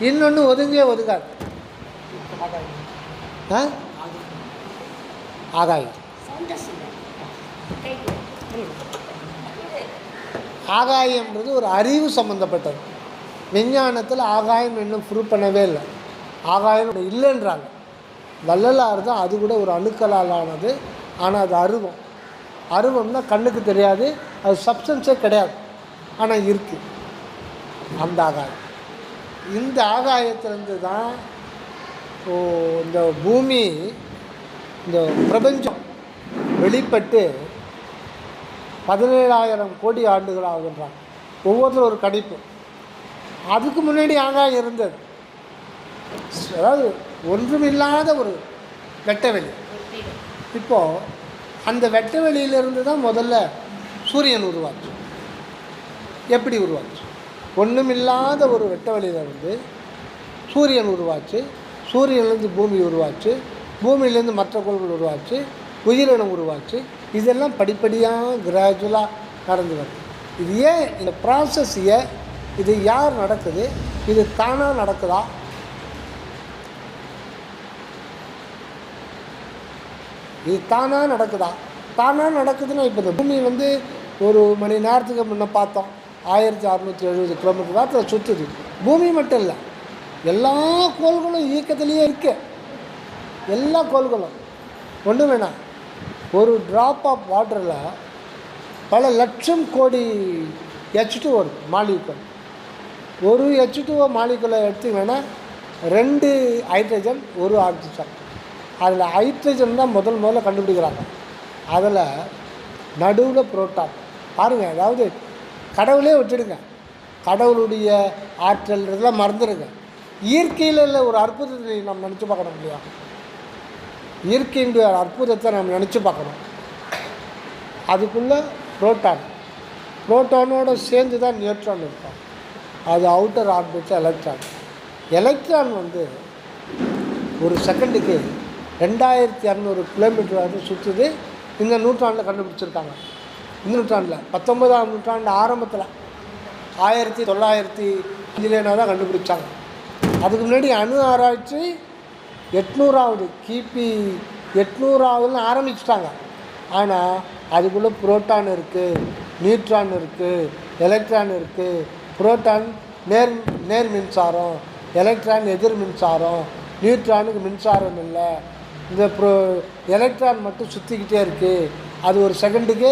இன்னொன்று ஒதுங்காது. ஆகாயம் ஆகாயம்ன்றது ஒரு அறிவு சம்மந்தப்பட்டது. விஞ்ஞானத்தில் ஆகாயம் இன்னும் ப்ரூவ் பண்ணவே இல்லை. ஆகாயம் இல்லைன்றாங்க. வள்ளலார் தான் அது கூட ஒரு அணுக்களால் ஆனது. ஆனால் அது அருவம். அருவம்னா கண்ணுக்கு தெரியாது, அது சப்ஸ்டன்ஸே கிடையாது, ஆனால் இருக்குது அந்த ஆகாயம். இந்த ஆகாயத்திலேருந்து தான் இந்த பூமி, இந்த பிரபஞ்சம் வெளிப்பட்டு 17,000 கோடி ஆண்டுகள் ஆகுன்றாங்க. ஒவ்வொருத்தரும் ஒரு கணிப்பு. அதுக்கு முன்னாடி ஆகாயம் இருந்தது. அதாவது ஒன்றுமில்லாத ஒரு வெட்டவெளி. இப்போது அந்த வெட்டவெளியிலிருந்து தான் முதல்ல சூரியன் உருவாச்சு. எப்படி உருவாச்சு? ஒன்றுமில்லாத ஒரு வெட்டவெளியிலிருந்து சூரியன் உருவாச்சு. சூரியன்லேருந்து பூமி உருவாச்சு. பூமியிலேருந்து மற்ற கோள்கள் உருவாச்சு. உயிரினம் உருவாச்சு. இதெல்லாம் படிப்படியாக கிராஜுவலாக நடந்து வருது. இது ஏன் இந்த ப்ராசஸ்? இது யார் நடக்குது? இது தானாக நடக்குதா? இது தானாக நடக்குதா? தானாக நடக்குதுன்னா இப்போ இந்த பூமி ஒரு மணி நேரத்துக்கு முன்னே பார்த்தோம், 1670 கிலோமீட்டர் வாரத்தில் சுற்றுது. பூமி மட்டும் இல்லை, எல்லா கோள்களும் இயக்கத்திலேயே இருக்கு. எல்லா கோள்களும் ஒன்றும் வேணாம். ஒரு ட்ராப் ஆஃப் வாட்டரில் பல லட்சம் கோடி H2 வருது மாலிகுல். ஒரு H2O மாலிகுலை எடுத்திங்கன்னா 2 ஹைட்ரஜன் 1 ஆக்சிஜன். அதில் ஹைட்ரஜன் தான் முதல்ல கண்டுபிடிக்கிறாங்க. அதில் நடுவில் புரோட்டான். பாருங்கள், அதாவது கடவுளே விட்டுடுங்க, கடவுளுடைய ஆற்றல் இதெல்லாம் மறந்துடுங்க. இயற்கையில் ஒரு அற்புதத்தை நம்ம நினச்சி பார்க்கணும் இல்லையா? இயற்கையினுடைய அற்புதத்தை நம்ம நினச்சி பார்க்கணும். அதுக்குள்ளே புரோட்டானோடு சேர்ந்து தான் நியூட்ரான் இருக்கும். அது அவுட்டர் ஆர்பிட் எலக்ட்ரான். எலக்ட்ரான் ஒரு செகண்டுக்கு 2200 கிலோமீட்டர் வந்து சுற்றுது. இந்த நூற்றாண்டில் கண்டுபிடிச்சிருக்காங்க. இந்த நூற்றாண்டில் 19ஆம் நூற்றாண்டு ஆரம்பத்தில் 1905 தான் கண்டுபிடிச்சாங்க. அதுக்கு முன்னாடி அணு ஆராய்ச்சி 800வது கிபி 800வதுன்னு ஆரம்பிச்சிட்டாங்க. ஆனால் அதுக்குள்ளே புரோட்டான் இருக்குது, நியூட்ரான் இருக்குது, எலக்ட்ரான் இருக்குது. புரோட்டான் நேர் மின்சாரம், எலக்ட்ரான் எதிர் மின்சாரம். நியூட்ரானுக்கு மின்சாரம் இல்லை. இந்த எலக்ட்ரான் மட்டும் சுற்றிக்கிட்டே இருக்குது. அது ஒரு செகண்டுக்கு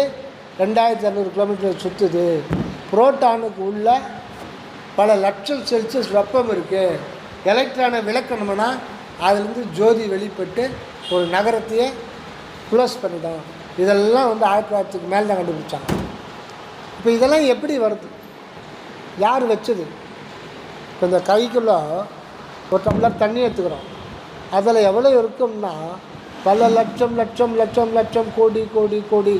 2200 கிலோமீட்டர் சுற்றுது. புரோட்டானுக்கு உள்ள பல லட்சம் செல்சியஸ் வெப்பம் இருக்குது. எலக்ட்ரானை விளக்கணும்னா அதுலேருந்து ஜோதி வெளிப்பட்டு ஒரு நகரத்தையே க்ளோஸ் பண்ணிட்டோம். இதெல்லாம் 1900க்கு மேலே தான் கண்டுபிடிச்சாங்க. இப்போ இதெல்லாம் எப்படி வருது? யார் வச்சது? இப்போ இந்த கைக்குள்ளே ஒரு டம்ளர் தண்ணி எடுத்துக்கிறோம். அதில் எவ்வளோ இருக்கும்னா பல லட்சம் லட்சம் லட்சம் லட்சம் கோடி கோடி கோடி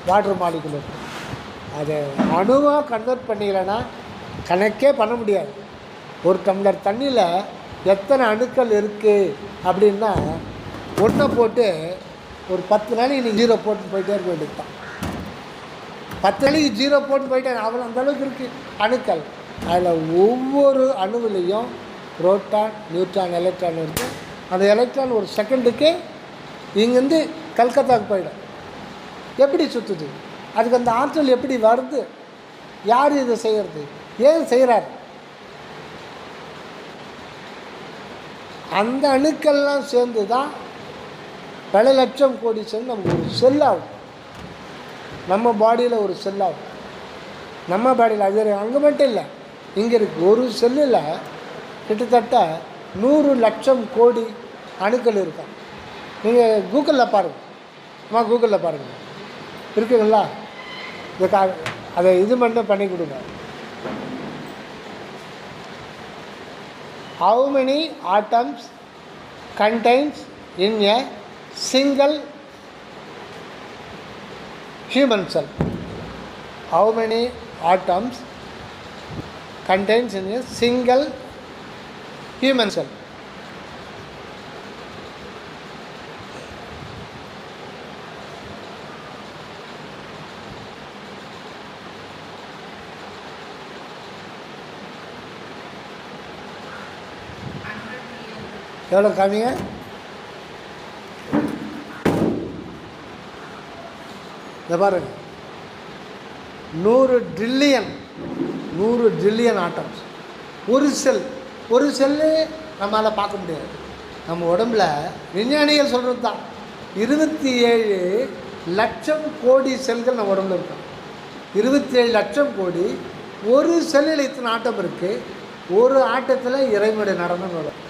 வாட்டர் மாலிகுல் இருக்கும். அதை அணுவாக கன்வெர்ட் பண்ணிக்கலைன்னா கணக்கே பண்ண முடியாது. ஒரு டம்ளர் தண்ணியில் எத்தனை அணுக்கள் இருக்குது அப்படின்னா ஒன்றை போட்டு ஒரு 10 நாளைக்கு நீ 0 போட்டு போயிட்டே இருக்க வேண்டியது தான். 10 நாளைக்கு 0 போட்டு போயிட்டே அவ்வளோ அந்தளவுக்கு இருக்குது அணுக்கள். அதில் ஒவ்வொரு அணுவிலையும் புரோட்டான், நியூட்ரான், எலக்ட்ரான் இருக்குது. அந்த எலக்ட்ரான் ஒரு செகண்டுக்கு இங்கேருந்து கல்கத்தாவுக்கு போயிடும். எப்படி சுற்றுது? அதுக்கு அந்த ஆற்றல் எப்படி வருது? யார் இதை செய்கிறது? ஏன் செய்கிறார்? அந்த அணுக்கள்லாம் சேர்ந்து தான் பல லட்சம் கோடி சேர்ந்து நமக்கு ஒரு செல் ஆகும். நம்ம பாடியில் ஒரு செல் ஆகும். நம்ம பாடியில் அது அங்கே மட்டும் இல்லை, இங்கே இருக்குது. ஒரு செல்லில் கிட்டத்தட்ட 100 லட்சம் கோடி அணுக்கள் இருக்கும். நீங்கள் கூகுளில் பாருங்கள், கூகுளில் பாருங்கள், இருக்குங்களா? அதை இது மட்டும் பண்ணி கொடுங்க. how many atoms contains in a single human cell? How many atoms contains in a single human cell? எவ்வளோ காமிங்க? இதை பாருங்க, 100 ட்ரில்லியன் ஆட்டம்ஸ். ஒரு செல்லு நம்மளால் பார்க்க முடியாது. நம்ம உடம்புல விஞ்ஞானிகள் சொல்கிறது தான் 27 லட்சம் கோடி செல்கள் நம்ம உடம்புல இருக்கும். 27 லட்சம் கோடி. ஒரு செல்லில் இத்தனை ஆட்டம் இருக்குது. ஒரு ஆட்டத்தில் இறைவனுடைய நடனம் வரும்.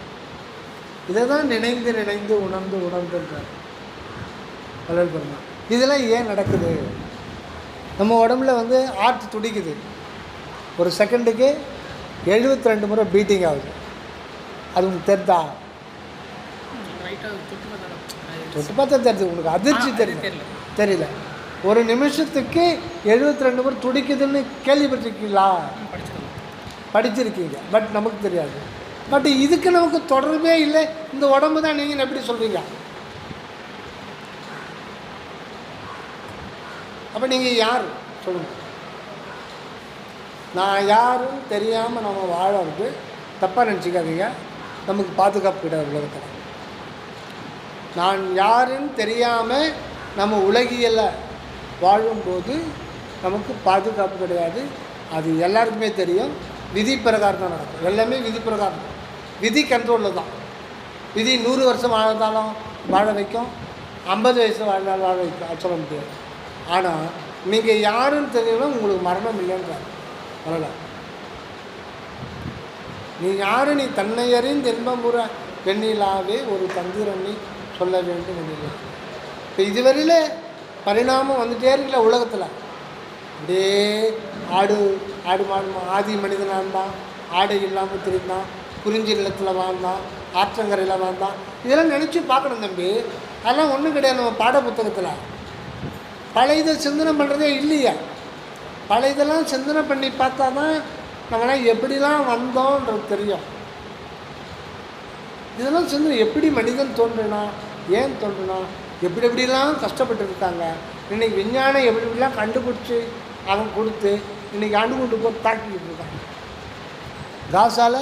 இதை தான் நினைந்து உணர்ந்துன்றார் வள்ளல் பெருமான். இதெல்லாம் ஏன் நடக்குது? நம்ம உடம்புல ஹார்ட் துடிக்குது. ஒரு செகண்டுக்கு 72 முறை பீட்டிங் ஆகுது. அது உங்களுக்கு தெரிதா? தொட்டு பார்த்தா தெரியுது. உங்களுக்கு அதிர்ச்சி தெரியல. ஒரு நிமிஷத்துக்கு 72 முறை துடிக்குதுன்னு கேள்விப்பட்டிருக்கீங்களா? படிச்சிருக்கீங்க. பட் நமக்கு தெரியாது. பட் இதுக்கு நமக்கு தொடர்பே இல்லை. இந்த உடம்பு தான் நீங்கள் எப்படி சொல்கிறீங்க? அப்போ நீங்கள் யார் சொல்லுங்கள். நான் யாரும் தெரியாமல் நம்ம வாழறது தப்பாக நினச்சிக்காதீங்க. நமக்கு பாதுகாப்பு கிடையாது உலகத்தில். நான் யாருன்னு தெரியாமல் நம்ம உலகியலை வாழும்போது நமக்கு பாதுகாப்பு கிடையாது. அது எல்லாருக்குமே தெரியும். விதி பிரகாரம் தான் நடக்கும். எல்லாமே விதி பிரகாரம். விதி கண்ட்ரோலில் தான். விதி 100 வருஷம் வாழ்ந்தாலும் வாழ வைக்கும், 50 வயசு வாழ்ந்தாலும் வாழ வைக்கும். சொல்ல முடியாது. ஆனால் நீங்கள் யாருன்னு தெரியணும், உங்களுக்கு மரணம் இல்லைன்றார் வரலாறு. நீ யாரு? நீ தன்னை அறிந்து இன்பமுற பெண்ணிலாவே ஒரு தந்திரண்ணி சொல்ல வேண்டும் இல்லை. இப்போ இதுவரையில் பரிணாமம் வந்துகிட்டே இருக்கல உலகத்தில். அப்படியே ஆடு மாடு ஆதி மனிதனாக இருந்தான், ஆடை இல்லாமல் திரிந்தான், குறிஞ்சி நிலத்தில் வாழ்ந்தான், ஆற்றங்கரையில் வாழ்ந்தான். இதெல்லாம் நினச்சி பார்க்கணும் தம்பி. அதெல்லாம் ஒன்றும் கிடையாது. நம்ம பாட புத்தகத்தில் பழையதை சிந்தனை பண்ணுறதே இல்லையா? பழையதெல்லாம் சிந்தனை பண்ணி பார்த்தா தான் நம்மளாம் எப்படிலாம் வந்தோன்றது தெரியும். இதெல்லாம் சிந்தனை. எப்படி மனிதன் தோன்றினா, ஏன் தோன்றினா, எப்படிலாம் கஷ்டப்பட்டு இருக்காங்க. இன்றைக்கி விஞ்ஞானம் எப்படிலாம் கண்டுபிடிச்சி அவன் கொடுத்து இன்றைக்கி ஆண்டு கொண்டு போய் தாக்கிக்கிட்டு இருக்காங்க. காசால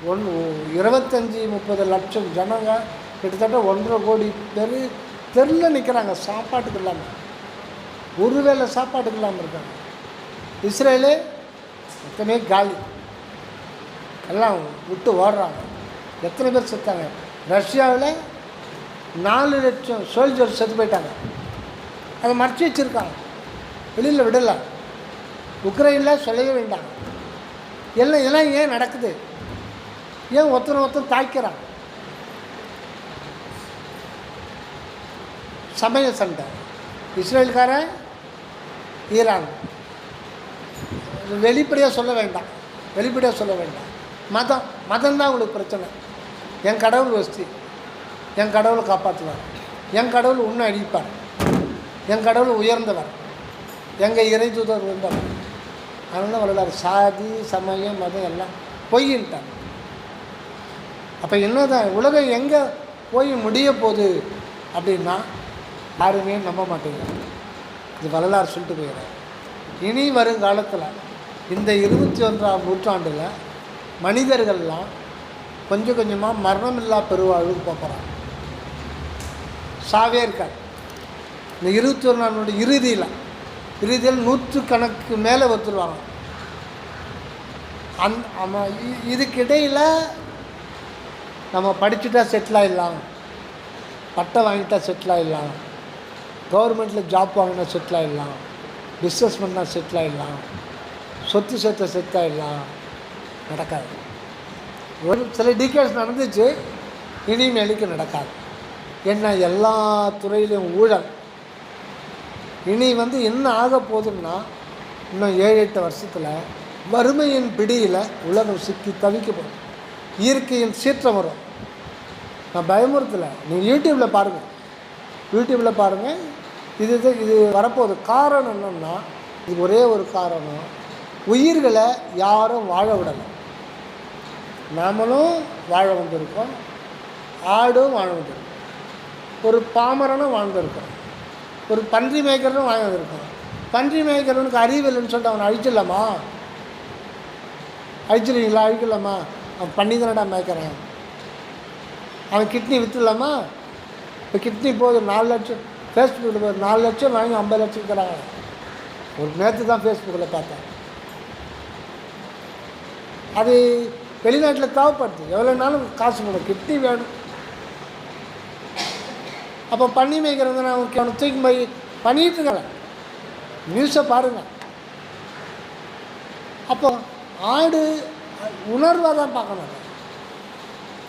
25-30 லட்சம் ஜனங்க, கிட்டத்தட்ட 1.5 கோடி பேர் தெருவில் நிற்கிறாங்க. சாப்பாட்டுக்கு இல்லாமல், ஒருவேளை சாப்பாட்டுக்கு இல்லாமல் இருக்காங்க. இஸ்ரேலு எத்தனை காலி, எல்லாம் விட்டு ஓடுறாங்க. எத்தனை பேர் செத்தாங்க? ரஷ்யாவில் 4 லட்சம் சோல்ஜர்ஸ் செத்து போயிட்டாங்க. அதை மறைச்சி வச்சுருக்காங்க, வெளியில் விடலை. உக்ரைனில் சொல்லவே வேண்டாம். இதெல்லாம் ஏன் நடக்குது? ஏன் ஒருத்தர் தாய்க்கிறான்? சமய சண்டை. இஸ்ரேல்காரன் ஈரான். வெளிப்படையாக சொல்ல வேண்டாம். மதம் தான் உங்களுக்கு பிரச்சனை. என் கடவுள் வசதி, என் கடவுளை காப்பாற்றுவார், என் கடவுள் உன்னை அழிப்பார், என் கடவுள் உயர்ந்தவர், எங்கள் இறைதூதர் உயர்ந்தவர். அதனால வரலாறு சாதி சமயம் மதம் எல்லாம் பொய்யின்ட்டாங்க. அப்போ என்னதான் உலகம் எங்கே போய் முடிய போகுது அப்படின்னா யாருமே நம்ப மாட்டேங்க. இது வரலாறு சொல்லிட்டு போயிடுறாரு. இனி வருங்காலத்தில் இந்த 21ஆம் நூற்றாண்டில் மனிதர்கள்லாம் கொஞ்சம் கொஞ்சமாக மரணமில்லா பெருவாழ்வுக்கு போகிறாங்க. சாவே இருக்காது. இந்த 21ஆம் நூற்றாண்டு இறுதியில் 100 கணக்கு மேலே வந்துடுவாங்க. இதுக்கிடையில் நம்ம படிச்சுட்டா செட்டில் ஆகிடலாம், பட்டம் வாங்கிட்டா செட்டில் ஆகிடலாம், கவர்மெண்ட்டில் ஜாப் வாங்கினா செட்டில் ஆகிடலாம், பிஸ்னஸ் பண்ணால் செட்டில் ஆகிடலாம், சொத்து சேர்த்த செட்டில் ஆகிடலாம். நடக்காது. ஒரு சில டிகேட்ஸ் நடந்துச்சு, இனிமேலுக்கு நடக்காது. ஏன்னா எல்லா துறையிலையும் ஊழல். இனி என்ன ஆக போகுதுன்னா, இன்னும் 7-8 வருஷத்தில் வறுமையின் பிடியில் உலகம் சிக்கி தவிக்கப்படும். இயற்கையின் சீற்றம் வரும். நான் பயமுறுத்தலை, நீங்கள் யூடியூப்பில் பாருங்கள். இது வரப்போகுது. காரணம் என்னென்னா, இது ஒரே ஒரு காரணம், உயிர்களை யாரும் வாழ விடலை. நாமளும் வாழ வந்திருக்கோம், ஆடும் வாழ வந்திருக்கோம், ஒரு பாமரனும் வாழ்ந்திருக்கோம், ஒரு பன்றி மேய்க்கிறனும் வாழ வந்திருக்கோம். பன்றி மேய்க்கிறவனுக்கு அறிவு இல்லைன்னு சொல்லிட்டு அவனை அழிச்சிடலாமா? அழிச்சிடுவீங்களா? அழிக்கலாமா? அவன் பண்ணி தானடா மேய்க்கிறான். அவன் கிட்னி விற்றுலாமா? இப்போ கிட்னி போகுது 4 லட்சம், ஃபேஸ்புக்கில் போகுது 4 லட்சம் வாங்கி 50 லட்சம் இருக்கிறாங்க. ஒரு நேற்று தான் ஃபேஸ்புக்கில் பார்த்தேன். அது வெளிநாட்டில் தேவைப்படுது, எவ்வளோ நாளும் காசு போடும், கிட்னி வேணும். அப்போ பண்ணி மேய்க்கிறவங்க அவனுக்கு தூக்கி போய் பண்ணிகிட்டு இருக்காங்க. நியூஸை பாருங்கள். அப்போ ஆடு உணர்வாக தான் பார்க்கணும்.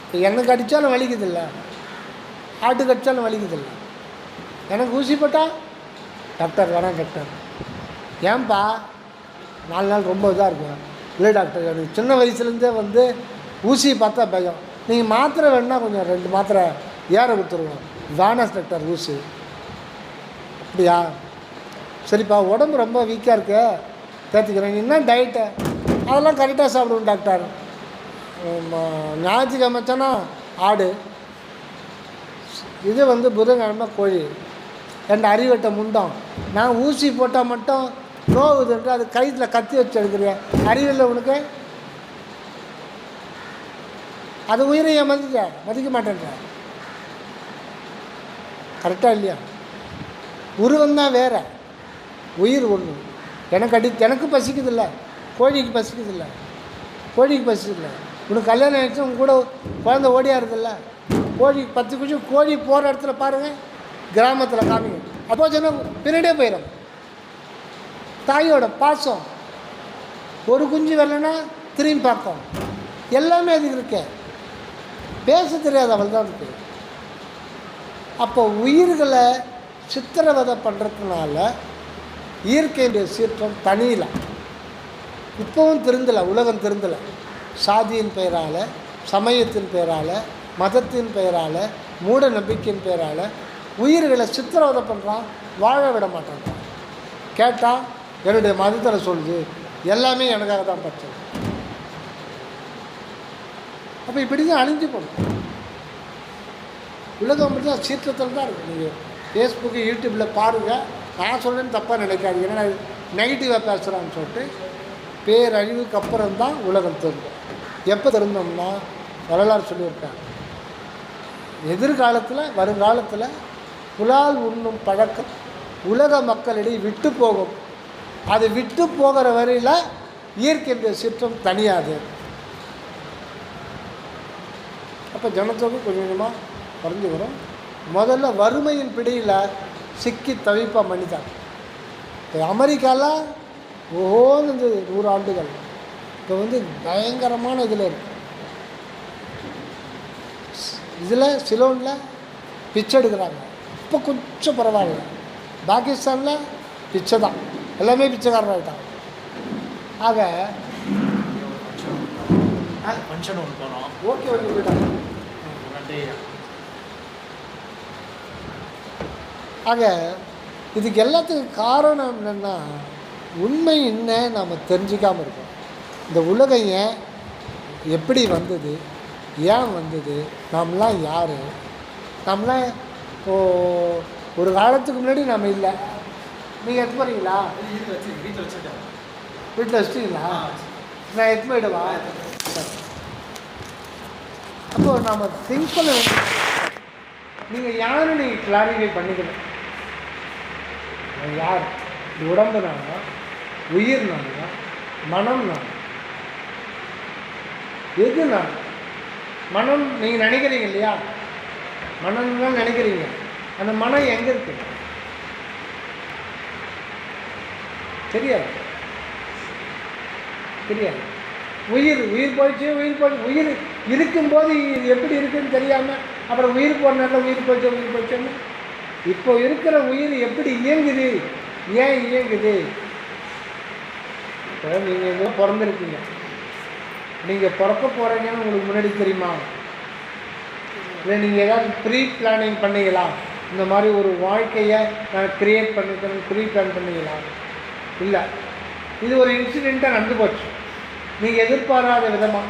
இப்போ எனக்கு அடித்தாலும் வலிக்குதில்ல, ஆட்டுக்கு அடித்தாலும் வலிக்குதில்ல. எனக்கு ஊசி போட்டால் டாக்டர் வேணாம் டாக்டர். ஏன்பா 4 நாள் ரொம்ப இதாக இருக்கும்? இல்லை டாக்டர், எனக்கு சின்ன வயசுலேருந்தே ஊசியை பார்த்தா பயம். நீங்கள் மாத்திரை வேணுன்னா கொஞ்சம் 2 மாத்திரை ஏற கொடுத்துருவோம். வேணாம் டாக்டர் ஊசி. அப்படியா? சரிப்பா, உடம்பு ரொம்ப வீக்காக இருக்கு, தேர்த்திக்கிறேன். என்ன டயட்டு? அதெல்லாம் கரெக்டாக சாப்பிடுவோம் டாக்டர். ஞாயிற்றுக்கிழமைச்சானா ஆடு, இது புதன்கிழமை கோழி, 2 அறிவட்டை முண்டம். நான் ஊசி போட்டால் மட்டும் நோவுதுன்ட்டு அது கைத்தில் கத்தி வச்சு எடுக்கிறேன். அறிவில்லை உனக்கு? அது உயிரை மதிக்க மாட்டேன்ற. கரெக்டாக இல்லையா? உருவந்தான் வேறு, உயிர் ஒன்று. எனக்கு பசிக்குதில்ல, கோழிக்கு பசிக்குதில்ல. உனக்கு கல்யாணம் ஆகிடுச்சு, உங்க கூட குழந்தை ஓடியாருதில்ல. கோழி 10 குஞ்சு கோழி போகிற இடத்துல பாருங்கள், கிராமத்தில் காமிங்க. அப்போ சொன்னால் பின்னாடியே போயிடும். தாயோட பாசம், ஒரு குஞ்சு வரலன்னா திரும்பி பார்க்கும். எல்லாமே அதுக்கு இருக்க. பேச தெரியாது, அவள் தான் இருக்கு. அப்போ உயிர்களை சித்திரவதை பண்ணுறதுனால இயற்கையுடைய சீற்றம் தனியில. இப்போவும் திருந்தலை, உலகம் திருந்தலை. சாதியின் பெயரால், சமயத்தின் பெயரால், மதத்தின் பெயரால், மூட நம்பிக்கையின் பெயரால் உயிர்களை சித்திரவதை பண்ணுறான், வாழ விட மாட்டேன்றான். கேட்டால் என்னுடைய மதத்தில் சொல்லுது, எல்லாமே எனக்காக தான் பச்சது. அப்போ இப்படி தான் அழிஞ்சு போகணும். உலகம் அப்படி தான் சீற்றத்தில் தான் இருக்குது. நீங்கள் ஃபேஸ்புக்கு யூடியூப்பில் பாருங்கள். நான் சொல்கிறேன்னு தப்பாக நினைக்காதீங்க, ஏன்னா நெகட்டிவாக பேசுகிறான்னு சொல்லிட்டு. பேரழிவுக்கு அப்புறம் தான் உலகம் திரும்பும். எப்போ திருந்தோம்னா, வரலாறு சொல்லியிருக்காங்க, எதிர்காலத்தில் வருங்காலத்தில் புலால் உண்ணும் பழக்கம் உலக மக்களிடையே விட்டு போகும். அது விட்டு போகிற வரையில் இயற்கையுடைய சீற்றம் தனியாது. அப்போ ஜனத்தொகை கொஞ்சம் கொஞ்சமாக குறைஞ்சி வரும். முதல்ல வறுமையின் பிடியில் சிக்கி தவிப்பாக மனிதன். இப்போ அமெரிக்காவில் ஓஹோன்னு 100 ஆண்டுகள் இப்போ பயங்கரமான இதில் இருக்கு. இதில் சிலோனில் பிச்சை எடுக்கிறாங்க. இப்போ கொஞ்சம் பரவாயில்ல. பாகிஸ்தானில் பிச்சை தான், எல்லாமே பிச்சைக்காரனாகிட்டாங்க. ஆக ஃபங்க்ஷன் ஒன்று போனோம். ஓகே போயிட்டாங்க. ஆக இதுக்கு எல்லாத்துக்கும் காரணம் என்னென்னா, உண்மை என்ன நாம் தெரிஞ்சிக்காமல் இருக்கோம். இந்த உலகம் ஏன் எப்படி வந்தது, ஏன் வந்தது, நாம்லாம் யார், நாம்லாம் ஒரு காலத்துக்கு முன்னாடி நம்ம இல்லை. நீங்கள் எடுத்து போகிறீங்களா? வீட்டில் வச்சுட்டீங்களா? நான் எடுத்து போயிடுவா? அப்போது நாம் திங்க் பண்ண நீங்கள் யாரும் நீங்கள் கிளாரிஃபை பண்ணிக்கணும். யார்? இந்த உடம்பு நானா, உயிர் நானா, மனம் நான்? எது நான்? மனம் நீங்கள் நினைக்கிறீங்க இல்லையா? மனம் தான் நினைக்கிறீங்க. அந்த மனம் எங்கே இருக்கு? தெரியாது. உயிர் போயிடுச்சு. உயிர் இருக்கும்போது எப்படி இருக்குன்னு தெரியாமல் அப்புறம் உயிர் போன நேரத்தில் உயிர் போயிடுச்சுன்னு. இப்போ இருக்கிற உயிர் எப்படி இயங்குது, ஏன் இயங்குது? இப்போ நீங்கள் எங்கே பிறந்திருக்கீங்க, நீங்கள் பிறக்க போகிறீங்கன்னு உங்களுக்கு முன்னாடி தெரியுமா? இல்லை நீங்கள் ஏதாவது ப்ரீ பிளானிங் பண்ணீங்களா? இந்த மாதிரி ஒரு வாழ்க்கையை நான் க்ரியேட் பண்ணிக்கிறேன் ப்ரீ பிளான் பண்ணீங்களா? இல்லை, இது ஒரு இன்சிடெண்ட்டாக நடந்து போச்சு. நீங்கள் எதிர்பாராத விதமாக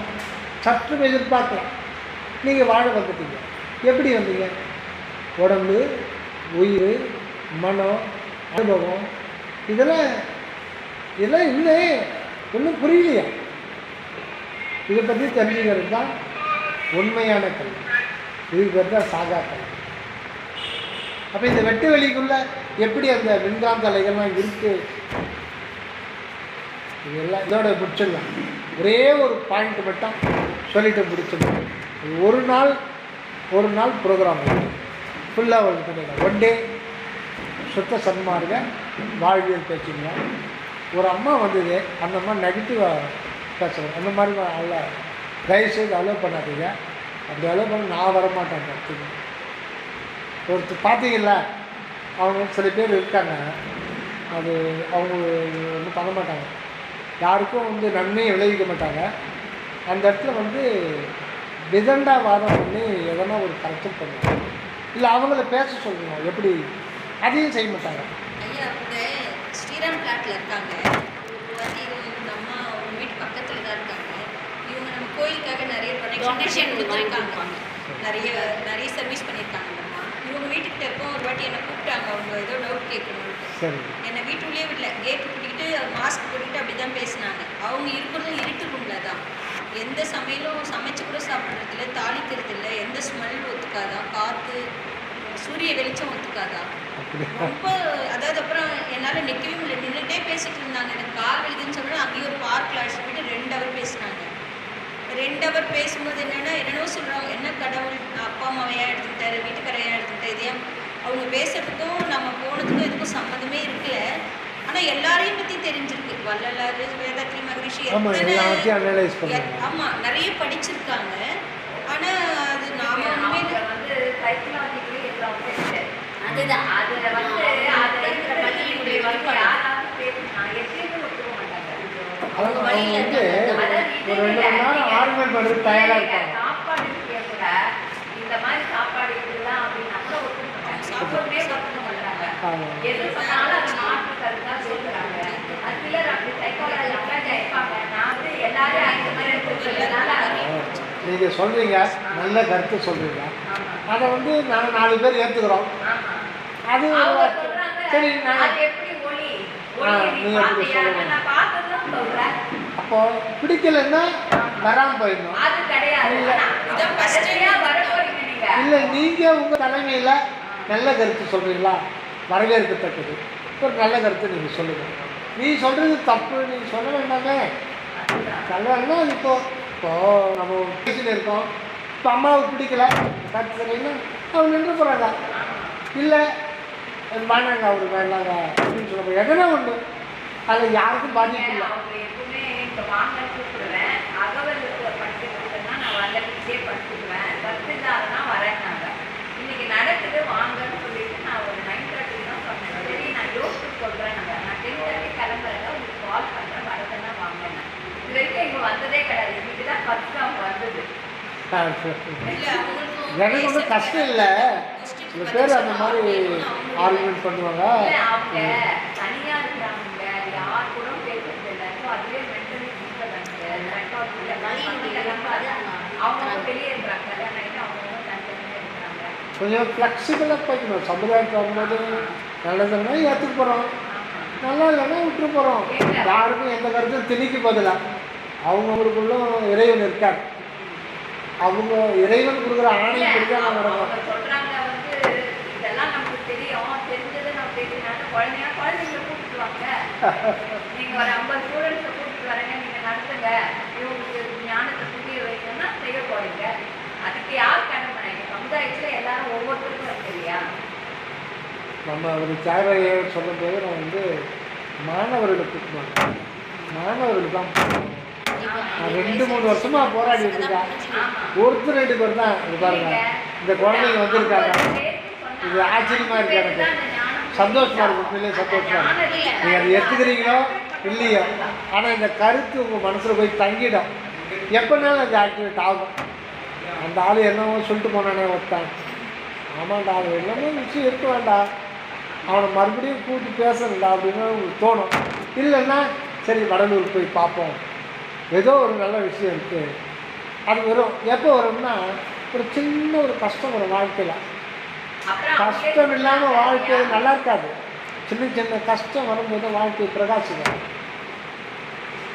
சற்றும் எதிர்பார்க்கலாம் நீங்கள் வாழ வந்துட்டீங்க. எப்படி வந்தீங்க? உடம்பு, உயிர், மனம், அனுபவம், இதெல்லாம் இல்லை, ஒன்றும் புரியலையா? இதை பற்றி தெரிஞ்சுக்கிறது தான் உண்மையான கல்வி. இதுக்கு பேர் தான் சாகா கல்வி. அப்போ இந்த வெட்டு வெளிக்குள்ளே எப்படி அந்த மின்காந்த அலைகள்லாம் இருக்குது? இதெல்லாம் இதோட முடிச்சிடலாம். ஒரே ஒரு பாயிண்ட் மட்டும் சொல்லிட்டு முடிச்சிடலாம். ஒரு நாள் ப்ரோக்ராம் ஃபுல்லாக வந்து பண்ணிடலாம். ஒன் டே சுத்த சன்மார்க்க வாழ்வியல் பேச்சுங்க. ஒரு அம்மா வந்தது, அந்த அம்மா நெகட்டிவாக பேசுகிறேன். அந்த மாதிரி அல்ல, தயவுசெய்து அலோவ் பண்ணாதீங்க. அப்படி அலோவ் பண்ண நான் வரமாட்டேன். அடுத்து ஒருத்தர் பார்த்தீங்களா, அவங்க சில பேர் இருக்காங்க, அது அவங்க ஒன்றும் பண்ண மாட்டாங்க, யாருக்கும் வந்து நன்மையை விளைவிக்க மாட்டாங்க. அந்த இடத்துல வந்து விதண்டாவாதம் பண்ணி எதனா ஒரு கரெக்ஷன் பண்ணுவாங்க, இல்லை அவங்கள பேச சொல்லணும். எப்படி அதையும் செய்ய மாட்டாங்க. ஐயா அவங்க ஸ்ரீராம் பிளாட்டில் இருக்காங்க. இந்த அம்மா அவங்க வீட்டு பக்கத்தில் தான் இருக்காங்க. இவங்க நம்ம கோயிலுக்காக நிறைய டொனேஷன் கொடுத்துருக்காங்க, நிறைய சர்வீஸ் பண்ணியிருக்காங்க. அந்த அம்மா இவங்க வீட்டுக்கிட்ட இருக்கோம். ஒரு வாட்டி என்னை கூப்பிட்டாங்க, அவங்க ஏதோ டவுட் கேட்கணும்ட்டு. என்னை வீட்டுள்ளே விடல, கேட்டு கூட்டிக்கிட்டு மாஸ்க் போட்டுக்கிட்டு அப்படி தான் பேசினாங்க. அவங்க இருக்கிறது இருட்டு ரூமில் தான், எந்த சமையலும் சமைச்சு கூட சாப்பிட்றதில்ல, தாளிக்கிறதில்ல, எந்த ஸ்மெல் ஒத்துக்காதா, காற்று சூரிய வெளிச்சம் ஒத்துக்காதா, ரொம்ப அதாவது. அப்புறம் என்னால் நிற்கவே முடியல, நின்றுட்டே பேசிகிட்டு இருந்தாங்க. எனக்கு கால் வலிக்குதுன்னு சொன்னால் அங்கேயும் ஒரு பார்க்கில் அழைச்சிட்டு போயிட்டு 2 ஹவர் பேசினாங்க. 2 ஹவர் பேசும்போது என்னென்னோ சொல்கிறாங்க. என்ன கடவுள் அப்பா அம்மாவையாக எடுத்துக்கிட்டாரு, வீட்டுக்காரையாக எடுத்துக்கிட்டாரு, இதே அவங்க பேசுகிறதுக்கும் நம்ம போனதுக்கும் இதுக்கும் சம்மந்தமே இருக்குல்ல. ஆனால் எல்லாரையும் பற்றி தெரிஞ்சிருக்கு. வள்ளலார், வேதாத்ரி மகரிஷி, ஆமாம் நிறைய படிச்சிருக்காங்க. ஆனால் அது நாம வந்து சைக்கலாஜிக்கலி எல்லாம் அதுதான் அதில் வந்து அதை இருக்கிற பள்ளியுடைய வந்து யாராவது பேசினா எப்பயுமே ஒத்துக்க மாட்டாங்க. அவங்க வழியில் சாப்பாடு கூட இந்த மாதிரி சாப்பாடு இருக்குதான் அப்படின்னா கூட ஒத்துக்க மாட்டாங்க. சாப்பாடுமே ஒத்துக்க மாட்டாங்க. எது சொன்னாலும் அது மாற்று கருத்தாக சொல்லுறாங்க. அது சிலர் அப்படி சைக்காலஜி அட்டாச் ஆயிருப்பாங்க. நான் வந்து எல்லாரும் அந்த மாதிரி இருக்கிறதுனால நீங்கள் சொல்கிறீங்க, நல்ல கருத்து சொல்கிறீங்க, அதை வந்து நாங்கள் 4 பேர் ஏற்றுக்கிறோம். அது சரி, நீங்கள் எப்படி சொல்லுங்கள். அப்போது பிடிக்கலைன்னா வராமல் போயிடணும். இல்லை, நீங்கள் உங்கள் தலைமையில் நல்ல கருத்து சொல்கிறீங்களா, வரவேற்கத்தக்கது. ஒரு நல்ல கருத்து நீங்கள் சொல்லுங்கள். நீ சொல்கிறது தப்பு, நீங்கள் சொல்ல வேண்டாமே. சொல்லணும்னா இப்போது நம்ம பேசின்னு இருக்கோம். இப்போ அம்மாவுக்கு பிடிக்கல கருத்து சொன்னீங்கன்னா அவங்க நின்று போகிறாங்க. இல்லை வேணாங்க, அவர் வேண்டாங்க அப்படின்னு சொல்ல எதனா ஒன்று, அதில் யாருக்கும் பாதிப்பு இல்லை. எப்பவுமே இப்போ வாங்க கூப்பிடுவேன், அகவலுக்கு படிச்சுருக்கேன்னா நான் வரலே படிச்சுக்குவேன், கற்றுதாருன்னா வரேன்னாங்க. இன்னைக்கு நடக்குது வாங்கன்னு சொல்லிட்டு நான் ஒரு 9:30 தான் சொன்னேன். சரி நான் யோசிச்சு சொல்கிறேன். நான் 10:30 கிளம்புறேன், உங்களுக்கு கால் பண்ணுறேன், வரதுன்னா வாங்கினேன். இது வரைக்கும் இங்கே வந்ததே கிடையாது. இன்னைக்கு தான் ஃபர்ஸ்ட் அவங்க வந்தது. எனக்கு ஒன்றும் கஷ்டம் இல்லை. சில பேர் அந்த மாதிரி ஆர்குமெண்ட் பண்ணுவாங்க. அவங்க தனியாக இருக்கிறாங்க, யார் கூட பேசுறது இல்லை. ஸோ அதுவே மென்டலி அவங்க வெளியே இருக்கிறாங்க, கல்யாணம் ஆகிட்டு அவங்க தனித்தனியாக இருக்கிறாங்க. கொஞ்சம் ஃப்ளெக்சிபிளாக போய்க்கணும். சமுதாயத்துக்கு வரும்போது நல்லதுன்னா ஏற்றுக்கு போகிறோம், நல்லா இல்லைன்னா விட்டுட்டு போகிறோம். யாருக்கும் எந்த கருத்தும் திணிக்க பதிலாக அவங்களுக்குள்ளும் இறைவன் இருக்கார். அவங்க இறைவன் கொடுக்குற ஆணையை கொடுத்தா நான் வரணும். சொல்கிறாங்க வந்து இதெல்லாம் நமக்கு தெரியும், தெரிஞ்சதை நம்ம பேசினாலும் குழந்தைங்களை கூப்பிட்டு வாங்க, நீங்கள் ஒரு 50 ஸ்டூடெண்ட்ஸை கூப்பிட்டு வரீங்க, நீங்கள் நடத்துங்க, இவங்களுக்கு ஞானத்தை புரிய வைக்கணும்னா செய்ய போகிறீங்க. அதுக்கு யார் கடமை? சமுதாயத்தில் எல்லாரும் ஒவ்வொருத்தருக்கும் இருக்கு இல்லையா? நம்ம ஒரு தியாகராய சொல்லும்போது நான் வந்து மாணவர்களுக்கு கூப்பிடுவாங்க. மாணவர்களுக்கு தான் நான் 2-3 வருஷமாக போராடி இருக்கேன். ஒருத்தர் 2 பேர் தான் இது பாருங்க, இந்த குழந்தைங்க வந்திருக்காங்க. இது ஆச்சரியமாக இருக்குது, எனக்கு சந்தோஷமாக இருக்கும். உண்மையிலேயே சந்தோஷமாக இருக்கும். நீங்கள் அதை எடுத்துக்கிறீங்களோ இல்லையோ, ஆனால் இந்த கருத்து உங்கள் மனசில் போய் தங்கிடும். எப்போனாலும் அது ஆக்டிவேட் ஆகும். அந்த ஆள் என்னவோ சொல்லிட்டு போனானே ஒருத்தான், ஆமாண்டா அது எல்லாமே விஷயம் இருக்க வேண்டாம், அவனை மறுபடியும் கூப்பிட்டு பேசணும்டா அப்படின்னு உங்களுக்கு தோணும். இல்லைன்னா சரி வடலூர் போய் பார்ப்போம், ஏதோ ஒரு நல்ல விஷயம் இருக்குது. அது வரும். எப்போ வரும்னா ஒரு சின்ன ஒரு கஷ்டம் வரும் வாழ்க்கையில். கஷ்டம் இல்லாமல் வாழ்க்கை நல்லா இருக்காது. சின்ன சின்ன கஷ்டம் வரும்போது வாழ்க்கை பிரகாசிக்கும்.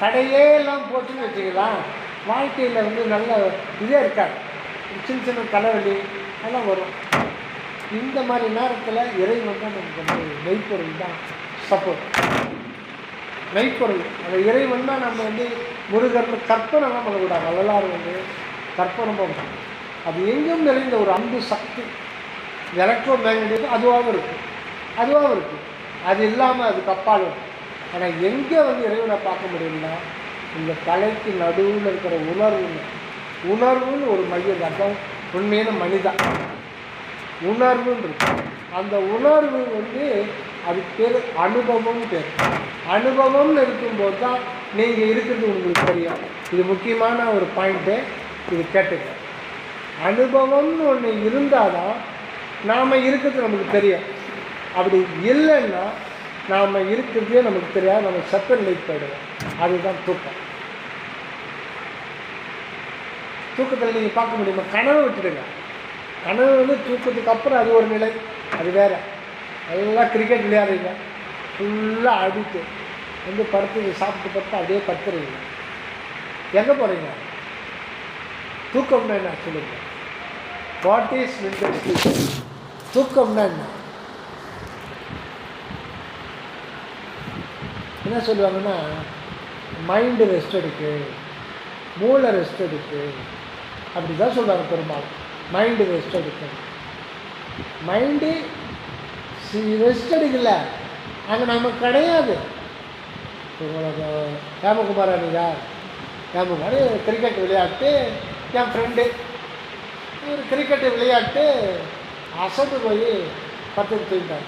தடையே எல்லாம் போச்சுன்னு வச்சுக்கலாம், வாழ்க்கையில் வந்து நல்ல இதே இருக்காது. சின்ன சின்ன தலைவலி எல்லாம் வரும். இந்த மாதிரி நேரத்தில் இறைவன் தான் நமக்கு வந்து மெய்ப்பொருள் தான் சப்போர்ட். மெய்ப்பொருள் அந்த இறைவன் தான் நம்ம வந்து முருகர்னு கற்பனைலாம் பண்ணக்கூடாது. வரலாறு வந்து கற்பனை பண்ணணும். அது எங்கும் நிறைந்த ஒரு அன்பு சக்தி. எலக்ட்ரோ மேக்னெட்டிக் அதுவாகவும் இருக்குது. அது இல்லாமல் அது கப்பாலும். ஆனால் எங்கே வந்து இறைவனை பார்க்க முடியும்னா இந்த தலைக்கு நடுவில் இருக்கிற உணர்வுன்னு ஒரு மையம். அதான் உண்மையான மனிதன் உணர்வுன்னு இருக்கு. அந்த உணர்வு வந்து அதுக்கு பேர் அனுபவம்னு பேர். அனுபவம்னு இருக்கும்போது தான் நீங்கள் இருக்கிறது உங்களுக்கு தெரியும். இது முக்கியமான ஒரு பாயிண்ட்டு, இது கேட்டுக்க. அனுபவம்னு ஒன்று இருந்தால் தான் நாம் இருக்கிறது நமக்கு தெரியும். அப்படி இல்லைன்னா நாம் இருக்கிறதே நமக்கு தெரியாது, நம்ம சத்த நிலைக்கு போயிடுவோம். அதுதான் தூக்கம். தூக்கத்தில் நீங்கள் பார்க்க முடியுமா? கனவு விட்டுடுங்க. கனவு வந்து தூக்கத்துக்கு அப்புறம் அது ஒரு நிலை, அது வேறு. எல்லாம் கிரிக்கெட் விளையாடுறீங்க, ஃபுல்லாக அடித்து வந்து படுத்து சாப்பிட்டு படுத்து அப்படியே படுத்துறீங்க. எங்கே போகிறீங்க? தூக்கம்னா என்ன சொல்லுங்க? What is winter sleep? தூக்கம்னா என்ன சொல்லுவாங்கன்னா, மைண்டு ரெஸ்ட் எடுக்கு, மூளை ரெஸ்ட் எடுக்கு, அப்படி தான் சொல்லுவாங்க பெரும்பாலும். மைண்டு ரெஸ்ட் எடுக்கு. மைண்டு ரெஸ்ட் எடுக்கல, அங்கே நமக்கு கிடையாது. ஹேமகுமார் அணிதா, ஹேமகுமார் கிரிக்கெட் விளையாட்டு, என் ஃப்ரெண்டு ஒரு கிரிக்கெட்டு விளையாட்டு அசந்து போய் பத்துக்கு தூக்கிட்டார்.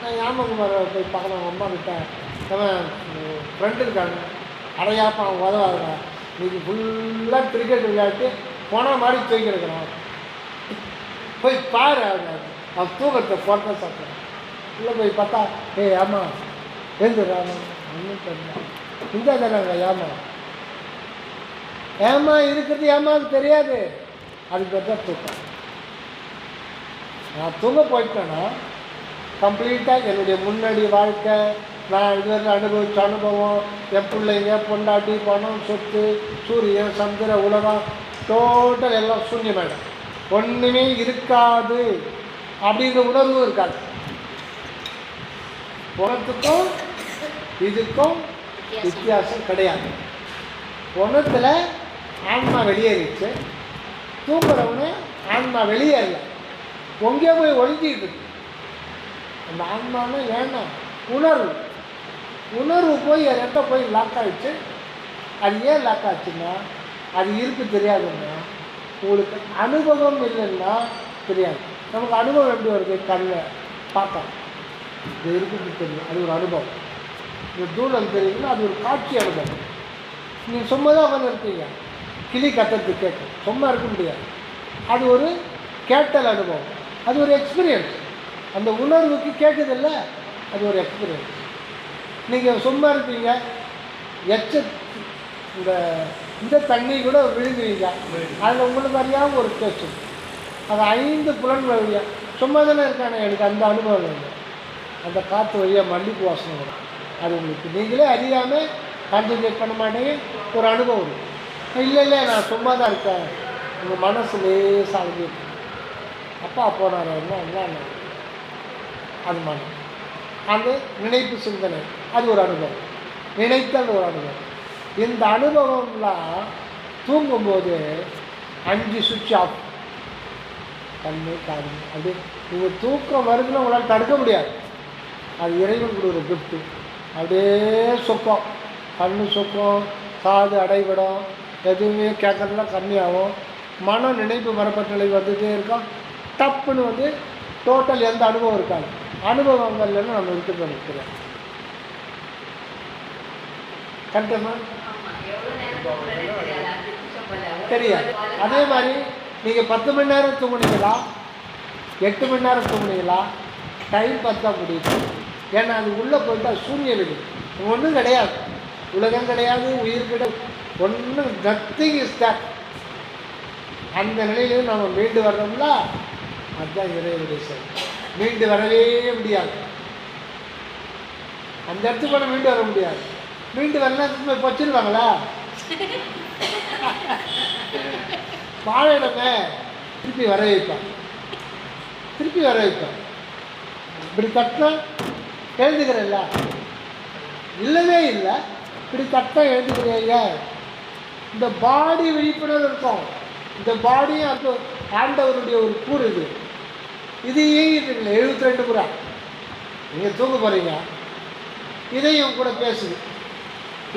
நான் ஹேமகுமாரை போய் பார்க்கணும், அவங்க அம்மா கிட்ட, அவன் ஃப்ரெண்டு இருக்காங்க, அடையாப்பா அவன் உதவாதுடா, இன்னைக்கு ஃபுல்லாக கிரிக்கெட் விளையாட்டு போன மாதிரி தூக்கிருக்கிறான், போய் பாரு. அவன் தூக்கத்தை போட்ட சாப்பிட்றான். உள்ளே போய் பார்த்தா, ஏய் ஆமாம் எழுந்துடுறாமா, ஒன்றும் தெரியல, இந்த தானாங்க ஏமா இருக்கிறது ஏமாவுக்கு தெரியாது. அதுக்கு பேர் தான் தூக்கம். நான் தூங்க போயிட்டேன்னா கம்ப்ளீட்டாக என்னுடைய முன்னாடி வாழ்க்கை, நான் இதுவரை அனுபவித்த அனுபவம், என் பிள்ளைங்க, பொண்டாட்டி, பணம், சொத்து, சூரியன், சந்திர, உலகம், டோட்டல் எல்லாம் சூன்யமாயிடும். ஒன்றுமே இருக்காது அப்படிங்கிற உணர்வு இருக்காது. பணத்துக்கும் இதுக்கும் வித்தியாசம் கிடையாது. பணத்தில் ஆன்மா வெளியேறிச்சு, தூங்குறவனு ஆன்மா வெளியேறல, ஒங்கே போய் ஒழிஞ்சிக்கிட்டு இருக்கு. அந்த ஆன்மானா ஏன்னா உணர்வு போய் ரெட்ட போய் லாக் ஆகிடுச்சு. அது ஏன் லாக் ஆச்சுன்னா அது இருக்கு தெரியாதுன்னா, உங்களுக்கு அனுபவம் இல்லைன்னா தெரியாது. நமக்கு அனுபவம் எப்படி வருது? கண்ணில் பார்த்தா இது இருக்குது தெரியும், அது ஒரு அனுபவம். இந்த தூரம் தெரியுதுன்னா அது ஒரு காட்சி அனுபவம். நீங்கள் சும்மா தான் உட்காந்து இருக்கீங்க, கிளி கத்துறது கேட்கும், சும்மா இருக்க முடியாது. அது ஒரு கேட்டல் அனுபவம், அது ஒரு எக்ஸ்பீரியன்ஸ். அந்த உணர்வுக்கு கேட்குதில்ல, அது ஒரு எக்ஸ்பீரியன்ஸ். நீங்கள் சும்மா இருப்பீங்க, இந்த தண்ணி கூட விழுங்குவீங்க, அதில் உங்களுக்கு அறியாமல் ஒரு டேஸ்ட். அது 5 புலன் வழியாக சும்மா தானே இருக்கானே, எனக்கு அந்த அனுபவம் இல்லை. அந்த காற்று வழியாக மல்லிகைப்பூ வாசனை வரும், அது உங்களுக்கு நீங்களே அறியாமல் கான்சன்ட்ரேட் பண்ண மாட்டேங்க, ஒரு அனுபவம் இருக்கும். இல்லை நான் சும்மா தான் இருக்கேன், உங்கள் மனசு லேசாக அப்பா போனார் என்ன அது மனம். அந்த நினைப்பு சிந்தனை அது ஒரு அனுபவம், நினைத்தல் ஒரு அனுபவம். இந்த அனுபவம்லாம் தூங்கும்போது 5 சுவிட்ச் ஆஃப், கண்ணு காது அப்படி. நீங்கள் தூக்கம் வருதுன்னு உங்களால் தடுக்க முடியாது, அது இறைவன் கொடுக்குற கிஃப்ட்டு. அப்படியே சொக்கம், கண்ணு சொக்கம், காது அடைபடும், எதுவுமே கேட்கறதுலாம் கம்மியாகும், மன நினைப்பு மரப்பட்ட நிலை வந்துகிட்டே இருக்கும். டப்புன்னு வந்து டோட்டல் எந்த அனுபவம் இருக்காது. அனுபவங்கள்லாம் நம்ம இருக்கிறது நிற்கிறோம். கரெக்டுமா? தெரியாது. அதே மாதிரி நீங்கள் 10 மணி நேரம் தூங்குனீங்களா 8 மணி நேரம் தூங்குனீங்களா டைம் பார்த்தா முடியுது. ஏன்னா அது உள்ளே போயிட்டால் சூரியன் இருக்குது, ஒன்றும் கிடையாது, உலகம் கிடையாது, உயிர் கிடையாது, ஒன்றும் நத்திங் இஸ் தட். அந்த நிலையிலையும் நம்ம மீண்டு வர்றோம்ல, அதுதான் இறைவனுடைய செயல். மீண்டு வரவே முடியாது, அந்த இடத்துக்கு கூட மீண்டு வர முடியாது. மீண்டு வரலாம் வச்சிருவாங்களா வாழையிடமே திருப்பி வர வைப்பான், திருப்பி வர வைப்பான். இப்படி தட்டினா எழுதுகிறல்ல, இல்லவே இல்லை, இப்படி தட்டினா எழுதுகிறீங்க. இந்த பாடி விழிப்புணர்வு இருக்கும், இந்த பாடியும் அது ஆண்டவருடைய ஒரு கூறு. இது இயங்கிட்டு இல்லை 72 முறை நீங்கள் தூங்க போகிறீங்க, இதையும் கூட பேசுது,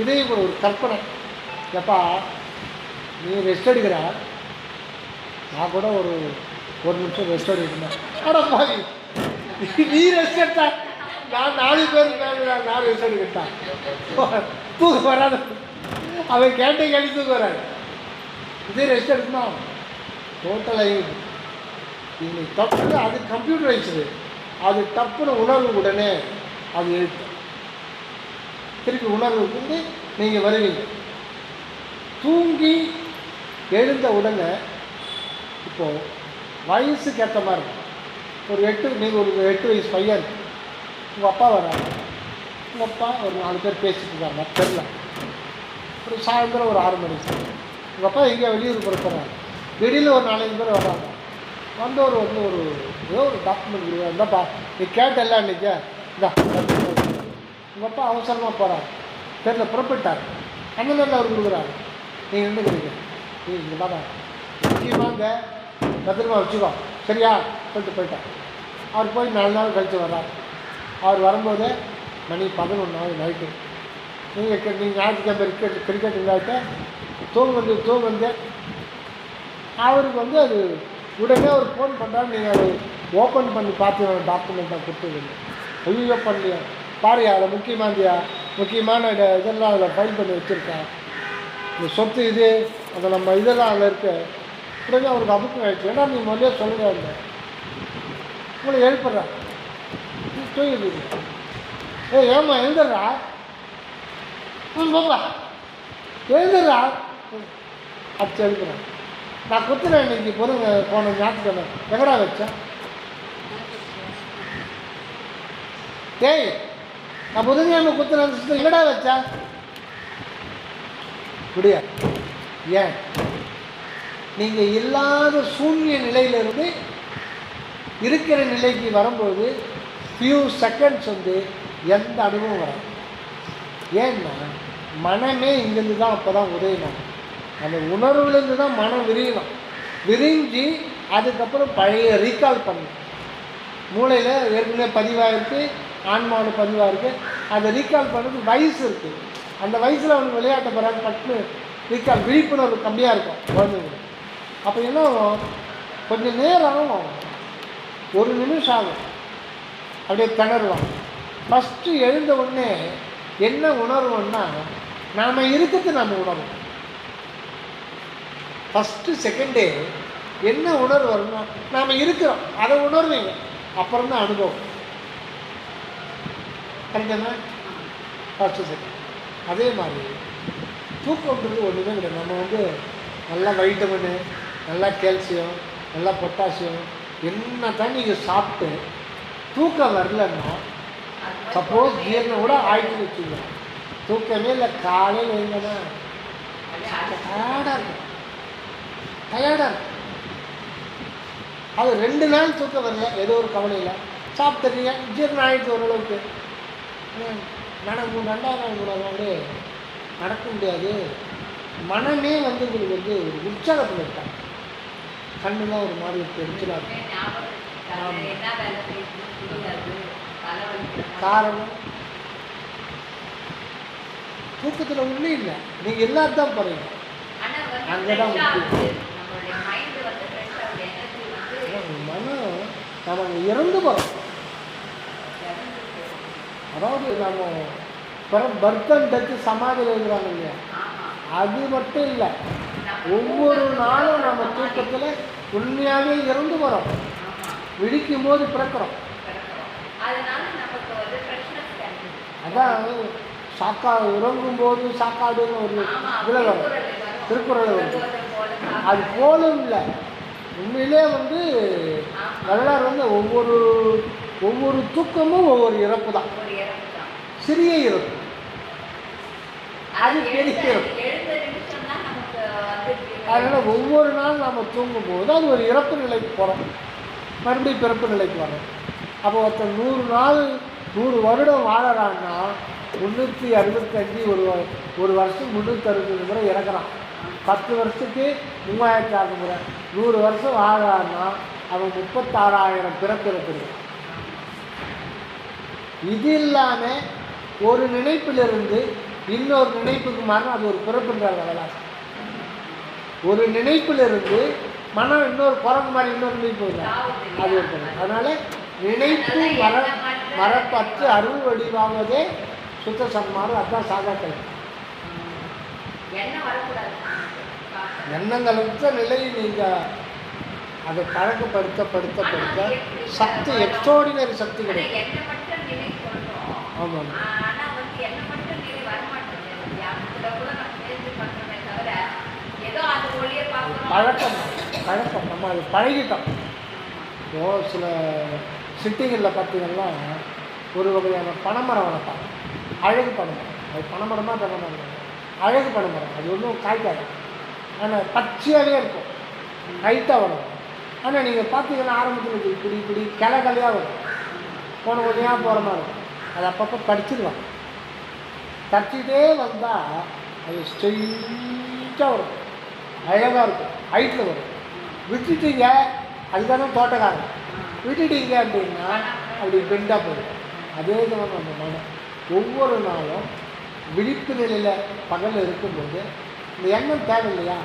இதையும் கூட ஒரு கற்பனை. எப்பா நீ ரெஸ்ட் எடுக்கிற, நான் கூட ஒரு நிமிஷம் ரெஸ்ட் எடுக்கணும். ஆனால் பாதி நீ ரெஸ்ட் எடுத்தா நான் 4 பேர் நான் ரெஸ்ட் எடுக்கிட்டான் தூக்க வராது. அவன் கேட்ட கேள்வி தூக்க வராது. இதே ரெஸ்ட் எடுக்குமா டோட்டலாக இன்னைக்கு தப்பு. அது கம்ப்யூட்டரைஸ்டு, அது தப்புன்னு உணர்வு உடனே அது எழுத்து திருப்பி உணர்வு வந்து நீங்கள் வருவீங்க. தூங்கி எழுந்த உடனே இப்போது வயசுக்கு ஏற்ற மாதிரி இருக்கும். நீங்கள் ஒரு 8 வயசு பையன், உங்கள் அப்பா வர்றாங்க, உங்கள் அப்பா ஒரு 4 பேர் பேசிட்டு இருக்காங்க தெரில, ஒரு சாயந்தரம் ஒரு 6 மணிக்கு உங்கள் அப்பா எங்கேயா வெளியூர் புறப்படுறாங்க, திடீர்னு ஒரு 4-5 பேர் வர்றாங்க. வந்தவர் வந்து ஏதோ ஒரு டாக்குமெண்ட் கொடுக்குறாரு, இந்தாப்பா நீ கேட்டெல்லாம் இன்றைக்கி இந்தா. உங்கள் அப்பா அவசரமாக போகிறார், தெரியல புறப்பட்டார், அண்ணன் அவர் கொடுக்குறாரு, நீங்கள் நின்றுக்கிறீங்க, நீ இங்கே பாப்பா முக்கியமாக பத்திரமா வச்சுக்கோ சரியா சொல்லிட்டு போயிட்டார். அவர் போய் 4 நாள் கழித்து வர்றார். அவர் வரும்போது மணி 11 நைட்டு. நீங்கள் ஞாயிற்றுக்கிழமை கிரிக்கெட் விளையாட்டு தூங்க வந்து அவருக்கு வந்து அது உடனே ஒரு ஃபோன் பண்ணுறாரு. நீங்கள் அதை ஓப்பன் பண்ணி பார்த்து டாக்குமெண்ட்டை கொடுத்துருங்க. ஐயோ பண்ணலையா பாருயா, அதில் முக்கியமான இதெல்லாம் அதில் ஃபைல் பண்ணி வச்சுருக்கேன், இந்த சொத்து இது அந்த நம்ம இதெல்லாம் அதில் இருக்குது. உடனே அவருக்கு அபுக்கம் ஆகிடுச்சு. ஏன்னா நீ முதலே சொல்லுங்க, உங்களை எழுப்புறா தூங்கிடுங்க. ஏம்மா எழுந்துடுறா, பாப்பா எழுந்துடுறா, அப்படி எழுப்புறேன். நான் குத்துறேன் இன்னைக்கு பொருங்க போன ஞாயிற்றுக்கிழமை எங்கடா வச்சேன்? டேய் நான் புதன்கிழமை குத்துறேன் எங்கடா வச்சா? முடியாது. ஏன்? நீங்கள் இல்லாத சூன்ய நிலையிலிருந்து இருக்கிற நிலைக்கு வரும்போது ஃபியூ செகண்ட்ஸ் வந்து எந்த அனுபவம் வராது. ஏன்னா மனமே இங்கேருந்து தான் அப்போ தான் உதயணும். அந்த உணர்வுலேருந்து தான் மனம் விரியணும். விரிஞ்சு அதுக்கப்புறம் பழைய ரீகால் பண்ணணும். மூளையில் ஏற்கனவே பதிவாகிருக்கு, ஆன்மாவில் பதிவாகிருக்கு. அதை ரீகால் பண்ணுறதுக்கு வயசு இருக்குது. அந்த வயசில் அவனுக்கு விளையாட்ட போகிறாங்க, பட்டு ரீகால் விழிப்புணர்வு கம்மியாக இருக்கும் குழந்தைங்களுக்கு. அப்போ என்ன ஆகும், கொஞ்சம் நேரம் ஆகும், 1 நிமிஷம் ஆகும், அப்படியே திணறுவான். ஃபஸ்ட்டு எழுந்த உடனே என்ன உணர்வோன்னா நாம் இருக்கிறது நம்ம உணர்வோம். ஃபஸ்ட்டு செகண்டே என்ன உணர்வு வரும்னா நாம் இருக்கிறோம், அதை உணர்வீங்க, அப்புறம் தான் அனுபவம். கரெக்டானா? First second. அதே மாதிரி தூக்கம்ன்றது ஒன்றுமே கிடையாது. நம்ம வந்து நல்லா வைட்டமின், நல்லா கால்சியம், நல்லா பொட்டாசியம் என்ன தான் நீங்கள் சாப்பிட்டு தூக்கம் வரலன்னா, சப்போஸ் ஜீரணம் கூட ஆயிடுச்சுன்னு வச்சுக்கோங்க, தூக்கமே இல்லை, காலையில் எழுந்தனா டயர்டாக இருக்கும், டயர்டாக இருக்கும். அது 2 நாள் தூக்கம் வரல, ஏதோ ஒரு கவலையில் சாப்பிட்டுறீங்க, ஜீரணம் ஆகிடுச்சு ஓரளவுக்கு. நடக்கும் 2ஆவது நாள் கூட வந்து நடக்க முடியாது. மனமே வந்து உங்களுக்கு வந்து ஒரு உற்சாகத்தில் இருக்காங்க, கண்ணுலாம் ஒரு மாதிரி தெரிஞ்சுலாம். காரணம் தூக்கத்தில் ஒன்றும் இல்லை, நீங்கள் எல்லாரும் தான் போகிறீங்க, அங்கே தான் மனம் நம்ம அங்கே இறந்து போகிறோம். அதாவது நம்ம பர்த் அண்ட் டெத்து சமாதியில் இருக்கிறாங்க இல்லையா, அது மட்டும் இல்லை, ஒவ்வொரு நாளும் நம்ம தூக்கத்தில் உண்மையாகவே இறந்து வரோம். விழிக்கும் போது பிறக்கிறோம். அதான் உறங்கும் போது சாக்காடுன்னு ஒரு இதில் வரும், திருக்குறள் வருது. அது போலும் இல்லை, உண்மையிலே வரலாறு ஒவ்வொரு தூக்கமும் ஒவ்வொரு இறப்பு தான். சிறிய இறப்பு, அது பெரிய இறப்பு. அதனால் ஒவ்வொரு நாள் நாம் தூங்கும்போது அது ஒரு இறப்பு நிலைக்கு போகிறோம், மறுபடியும் பிறப்பு நிலைக்கு வரோம். அப்போ ஒருத்தர் 100 நாள் 100 வருடம் வாழறான்னா 365 ஒரு வருஷம் 365 முறை இறக்குறான். 10 வருஷத்துக்கு 3600 முறை. 100 வருஷம் வாழறான்னா அவன் 36,000 பிறப்பு இருக்கிறான். இது இல்லாமல் ஒரு நினைப்பிலிருந்து இன்னொரு நினைப்புக்கு மாறினா அது ஒரு பிறப்புன்றார் வரலாறு. ஒரு நினைப்பிலிருந்து மனம் இன்னொரு குரங்கு மாதிரி இன்னொரு நினைப்பு அது ஒரு பிறப்பு. அதனால் நினைப்பு மரப்பற்று அருள் வடிவாவதே சுத்த சன்மார்க்கம். அதுதான் சாகாக்கள். எண்ணங்களற்ற நிலையை நீங்கள் அதை பழக்கப்படுத்த சக்தி, எக்ஸ்ட்ராடினரி சக்தி கிடைக்கும். ஆமாம், பழக்கம் நம்ம அது பழகிட்டோம். சில சிட்டிகளில் பார்த்தீங்கன்னா ஒரு வகையான பனைமரம் வளர்ப்பாங்க, அழகு பனைமரம். அது பனைமரமாக பனைமரம், அழகு பனைமரம். அது ஒன்றும் காய்க்காது, ஆனால் பச்சையாகவே இருக்கும், ஹைட்டாக வரும். ஆனால் நீங்கள் பார்த்தீங்கன்னா ஆரம்பத்தில் இப்படி கிளையாக வரும், போன உடனே போகிற மாதிரி இருக்கும். அது அப்பப்போ கடிச்சிடுவாங்க. கடிச்சிட்டே வந்தால் அது ஸ்ட்ரெயிட்டாக வரும், அழகாக இருக்கும், ஹைட்டில் வரும். விட்டுட்டீங்க, அதுதானே தோட்டக்காரன். விட்டுட்டீங்க அப்படின்னா அப்படி பெண்டாக போயிடும். அதே தான் நம்ம மனம் ஒவ்வொரு நாளும் விழிப்பு நிலையில் பகலில் இருக்கும்போது இந்த எண்ணம் தேவையில்லையா,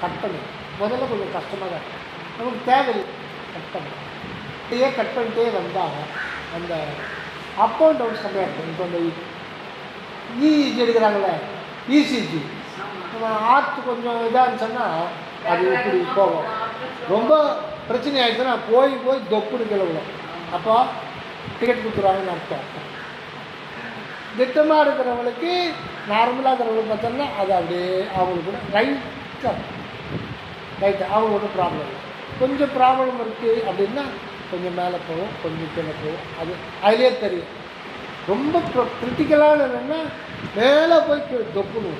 கட் பண்ணி முதல்ல கொஞ்சம் கஷ்டமாக தான் நமக்கு தேவையில்லை, கட் பண்ணி இதையே கட் பண்ணிட்டே வந்தால் அந்த அப் அண்ட் டவுன்ஸ் கம்மியாக இருக்கும். இப்போ இந்த இஇஜி எடுக்கிறாங்களே, இசிஜி, நம்ம ஆர்ட் கொஞ்சம் இதாக இருந்துச்சுன்னா அது இப்படி போகும். ரொம்ப பிரச்சனை ஆகிடுச்சுன்னா போய் தொப்புன்னு கிளம்பும். அப்போ டிக்கெட் கொடுத்துருவாங்கன்னு அர்த்தம். திட்டமாக இருக்கிறவங்களுக்கு, நார்மலாக இருக்கிறவங்களுக்கு பார்த்தோம்னா அது அப்படியே அவங்களுக்கு ரைட்டு அவங்களுக்கு ப்ராப்ளம் இல்லை. கொஞ்சம் ப்ராப்ளம் இருக்குது அப்படின்னா கொஞ்சம் மேலே போகும், கொஞ்சம் கீழே போகும். அதுலேயே தெரியும். ரொம்ப கிரிட்டிக்கலான என்னென்னா மேலே போய் தொப்புன்னு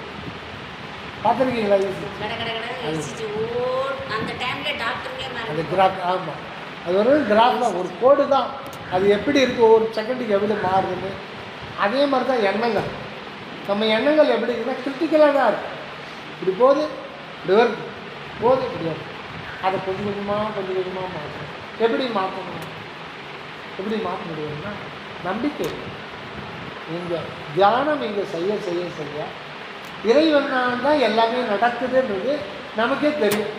பார்த்துருக்கீங்களா? அது கிராஃப். ஆமாம், அது ஒரு கிராஃப் தான், ஒரு கோடு தான். அது எப்படி இருக்குது, ஒவ்வொரு செகண்டுக்கு எப்படி மாறுதுன்னு. அதே மாதிரி தான் எண்ணங்கள். நம்ம எண்ணங்கள் எப்படி இருக்குன்னா கிரிட்டிக்கலாக தான் இருக்குது. இப்படி போகுது, இப்படி வருது, போகுது, இப்படி வருது. அதை கொஞ்சம் கொஞ்சமாக மாற்றணும். எப்படி மாற்றணும், எப்படி மாற்ற முடியும்னா நம்பிக்கை. நீங்கள் தியானம் நீங்கள் செய்ய இறைவனால் தான் எல்லாமே நடக்குதுன்றது நமக்கே தெரியும்.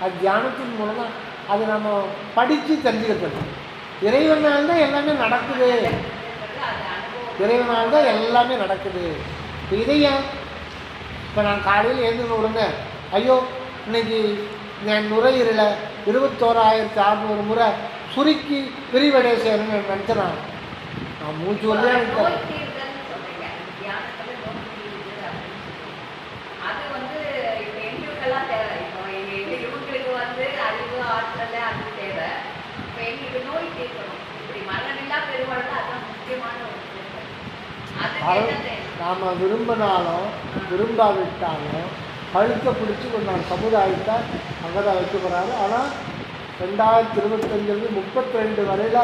அது தியானத்தின் மூலம் தான் அதை நம்ம படித்து தெரிஞ்சுக்கிறது. இறைவனால் தான் எல்லாமே நடக்குது, இறைவனால் தான் எல்லாமே நடக்குது. இதையா இப்போ நான் காலையில் எழுந்துன உடனே ஐயோ இன்னைக்கு என் நுரையீரலை 21,600 முறை சுருக்கி விரிவடைய செய்யணும்னு நினச்சேன். நான் மூச்சு வரலையா இருக்கேன். நாம் விரும்பினாலும் விரும்பாவிட்டாலும் கழுத்தை பிடிச்சி கொஞ்சம் சமுதாயத்தை அங்கே தான் வைக்க போகிறாரு. ஆனால் 2025 32 வரையில்